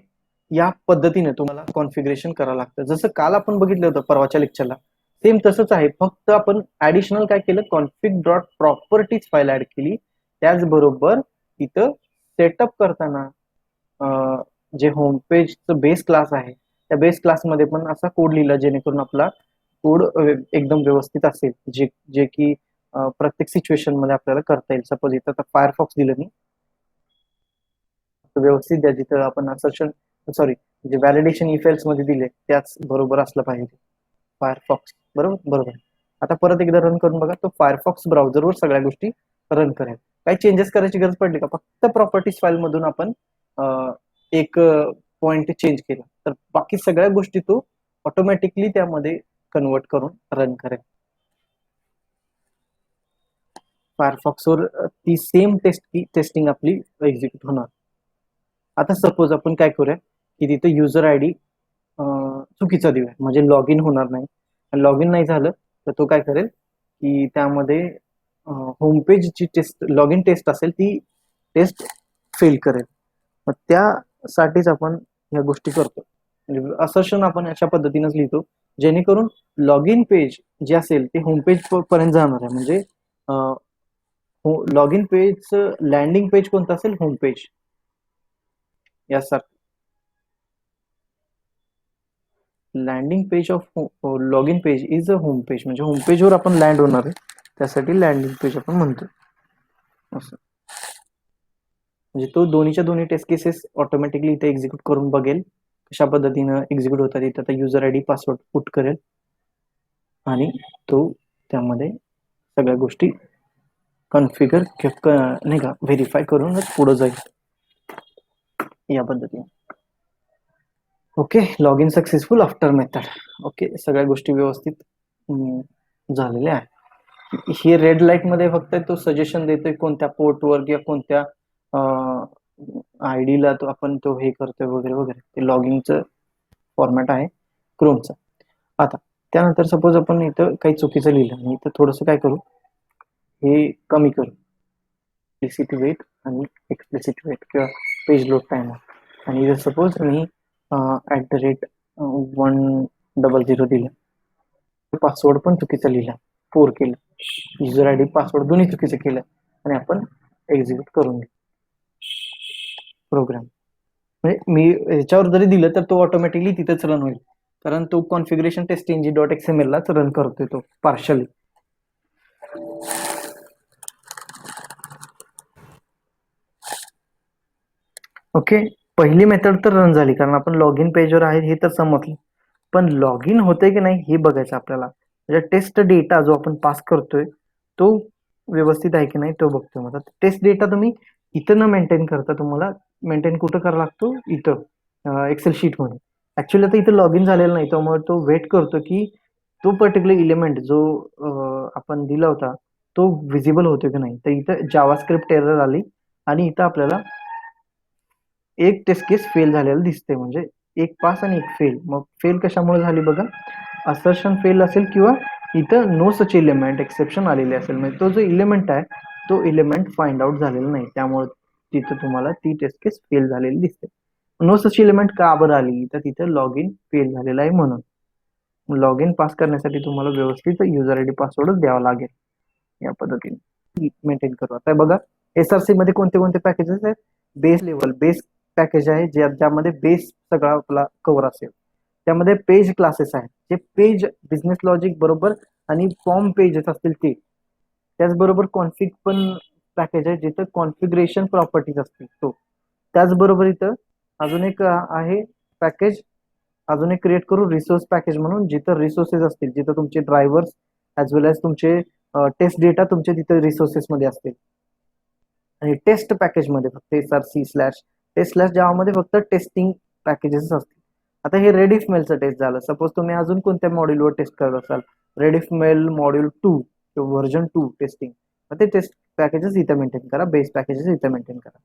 या पद्धतीने तुम्हाला कॉन्फिगरेशन करावं लागतं. जसं काल आपण बघितलं होतं परवाच्या लेक्चरला, सेम तसंच आहे, फक्त आपण ऍडिशनल काय केलं, config.properties फाईल ऍड केली. त्याचबरोबर इथं सेटअप करताना जे होम पेजचं बेस क्लास आहे त्या बेस क्लासमध्ये पण असा कोड लिहिला जेणेकरून आपला कोड एकदम व्यवस्थित असेल, जे की प्रत्येक सिच्युएशन मध्ये आपल्याला करता येईल. सपोज इथं आता फायरफॉक्स दिलं मी, व्यवस्थित द्या, जिथं आपण जे व्हॅलिडेशन इफेल्स मध्ये दिले त्याच बरोबर असलं पाहिजे. फायरफॉक्स बरोबर. आता परत एकदा रन करून बघा, तो फायरफॉक्स ब्राउझरवर सगळ्या गोष्टी रन करेल. काही चेंजेस करायची गरज पडली का, फक्त प्रॉपर्टीज फाईल मधून आपण एक पॉइंट चेंज केला तर बाकी सगळ्या गोष्टी तो ऑटोमॅटिकली त्यामध्ये कन्वर्ट करून रन करेल. फायरफॉक्सवर ती सेम टेस्टिंग आपली एक्झिक्यूट होणार. आता सपोज आपण काय करूया की तिथे युजर आय डी चुकीचा देऊया, म्हणजे लॉग इन होणार नाही. लॉग इन नाही झालं तर तो काय करेल की त्यामध्ये होमपेजची टेस्ट, लॉग इन टेस्ट असेल ती टेस्ट फेल करेल. मग त्यासाठीच आपण ह्या गोष्टी करतो. म्हणजे असर्शन आपण अशा पद्धतीनेच लिहितो जेणेकरून लॉग इन पेज जे असेल ते होमपेज पर्यंत जाणार आहे. म्हणजे लॉग इन पेजचं लँडिंग पेज कोणतं असेल, होम पेज यासारखं. Landing page of log in page is a home page, म्हणजे होम पेजवर आपण लँड होणार आहे त्यासाठी लँडिंग पेज आपण म्हणतो. असं म्हणजे तो दोन्हीच्या दोन्ही टेस्ट केसेस ऑटोमॅटिकली इथे एक्झिक्यूट करून बघेल कशा पद्धतीनं एक्झिक्यूट होतात. इथे आता user I D password put करेल आणि तो त्यामध्ये सगळ्या गोष्टी कॉन्फिगर नाही का व्हेरीफाय करूनच पुढे जाईल या पद्धतीने. Okay, log in successful after method. Okay, सगळ्या गोष्टी व्यवस्थित झालेल्या आहे. हे रेड लाईट मध्ये फक्त तो सजेशन देतोय कोणत्या पोर्टवर किंवा कोणत्या आयडीला तो आपण तो हे करतोय वगैरे वगैरे. ते लॉगिंगचं फॉर्मॅट आहे क्रोमचा. आता त्यानंतर सपोज आपण इथं काही चुकीचं लिहिलं आणि इथं थोडंसं काय करू, हे कमी करू, एक्सप्लिसिट वेट आणि एक्सप्लिसिट वेट किंवा पेज लोड टाइमर. आणि जर सपोज मी @100 दिलं, पासवर्ड पण चुकीचा लिहिला, 4 केलं, युजर आय डी पासवर्ड दोन्ही चुकीचं केलं आणि आपण एक्झिक्यूट करून घेऊ प्रोग्राम. म्हणजे मी याच्यावर जरी दिलं तर तो ऑटोमॅटिकली तिथेच रन होईल, कारण तो कॉन्फिगरेशन टेस्ट इंजिन .xml लाच रन करतोय तो पार्शली. ओके, पहिली मेथड तर रन झाली कारण आपण लॉग इन पेजवर आहे हे तर समजलं. पण लॉग इन होते की नाही हे बघायचं आपल्याला. म्हणजे टेस्ट डेटा जो आपण पास करतोय तो व्यवस्थित आहे की नाही तो बघतोय. मग टेस्ट डेटा तुम्ही इथं न मेंटेन करता तुम्हाला मेंटेन कुठं करावा लागतो, इथं एक्सेल शीटमध्ये. ऍक्च्युली आता इथं लॉग इन झालेला नाही, त्यामुळे तो वेट करतो की तो पर्टिक्युलर इलिमेंट जो आपण दिला होता तो विजिबल होतो की नाही. तर इथं जावास्क्रिप्ट एरर आली आणि इथं आपल्याला एक टेस्ट केस फेल झालेलं दिसते, म्हणजे एक पास आणि एक फेल. मग फेल कशामुळे झाली बघा, असर्शन फेल असेल किंवा इथं नो सच इलिमेंट एक्सेप्शन आलेले असेल. म्हणजे तो जो इलिमेंट आहे तो इलिमेंट फाइंड आउट झालेला नाही, त्यामुळे तिथं तुम्हाला ती टेस्ट केस फेल झालेली दिसते. नो सच इलिमेंट का बरं आली, तर तिथं लॉग इन फेल झालेला आहे म्हणून. लॉग इन पास करण्यासाठी तुम्हाला व्यवस्थित युजर आय डी पासवर्डच द्यावा लागेल. या पद्धतीने मेंटेन करू. आता बघा SRC मध्ये कोणते कोणते पॅकेजेस आहेत. बेस लेवल बेस पॅकेज आहे ज्यामध्ये बेस सगळा आपला कव्हर असेल. त्यामध्ये पेज क्लासेस आहेत जे पेज बिझनेस लॉजिक बरोबर आणि फॉर्म पेजेस असतील ते. त्याचबरोबर कॉन्फिग पण पॅकेज आहे जिथं कॉन्फिगरेशन प्रॉपर्टीज असतील तो. त्याचबरोबर इथं अजून एक आहे पॅकेज, अजून एक क्रिएट करू रिसोर्स पॅकेज म्हणून, जिथं रिसोर्सेस असतील, जिथं तुमचे ड्रायव्हर्स ऍज वेल एज तुमचे टेस्ट डेटा तुमचे तिथे रिसोर्सेस मध्ये असतील. आणि टेस्ट पॅकेज मध्ये फक्त SRC/टेस्ट/जावामध्ये फक्त टेस्टिंग पॅकेजेस असतील. आता हे रेडिफ मेलचं टेस्ट झालं. सपोज तुम्ही अजून कोणत्या मॉड्यूलवर टेस्ट करत असाल, रेडिफ मेल मॉड्यूल 2 किंवा व्हर्जन 2 टेस्टिंग, ते टेस्ट पॅकेजेस इथं मेंटेन करा, बेस पॅकेजेस इथं मेंटेन करा.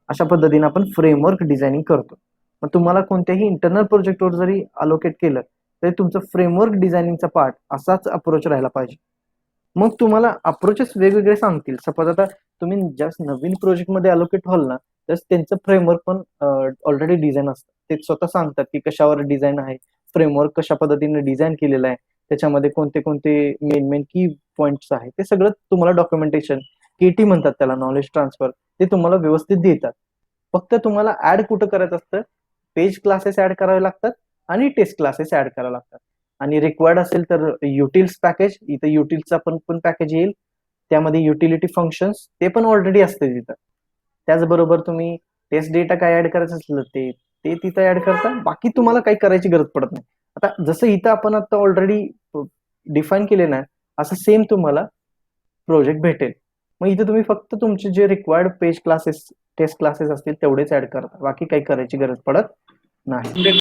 अशा पद्धतीने आपण फ्रेमवर्क डिझायनिंग करतो. मग तुम्हाला कोणत्याही इंटरनल प्रोजेक्टवर जरी अलोकेट केलं तरी तुमचं फ्रेमवर्क डिझायनिंगचा पार्ट असाच अप्रोच राहायला पाहिजे. मग तुम्हाला अप्रोचेस वेगवेगळे सांगतील. सपोज आता तुम्ही जस्ट नवीन प्रोजेक्टमध्ये अलोकेट व्हाल ना, तर त्यांचं फ्रेमवर्क पण ऑलरेडी डिझाईन असतं. ते स्वतः सांगतात की कशावर डिझाईन आहे, फ्रेमवर्क कशा पद्धतीने डिझाईन केलेलं आहे, त्याच्यामध्ये कोणते कोणते मेन की पॉइंट्स आहेत, ते सगळं तुम्हाला डॉक्युमेंटेशन KT म्हणतात त्याला, नॉलेज ट्रान्सफर, ते तुम्हाला व्यवस्थित देतात. फक्त तुम्हाला ऍड कुठं करायचं असतं, पेज क्लासेस ऍड करावे लागतात आणि टेस्ट क्लासेस ऍड करावे लागतात. आणि रिक्वायर्ड असेल तर युटिल्स पॅकेज, इथं युटिल्सचा पण पॅकेज येईल. त्यामध्ये युटिलिटी फंक्शन्स ते पण ऑलरेडी असते तिथं. त्याचबरोबर तुम्ही टेस्ट डेटा काय ऍड करायचं असलं ते तिथं ऍड करता. बाकी तुम्हाला काही करायची गरज पडत नाही. आता जसं इथं आपण आता ऑलरेडी डिफाईन केले ना, असं सेम तुम्हाला प्रोजेक्ट भेटेल. मग इथे तुम्ही फक्त तुमचे जे required page classes test classes असतील तेवढेच ऍड करता, बाकी काही करायची गरज पडत नाही. म्हणजे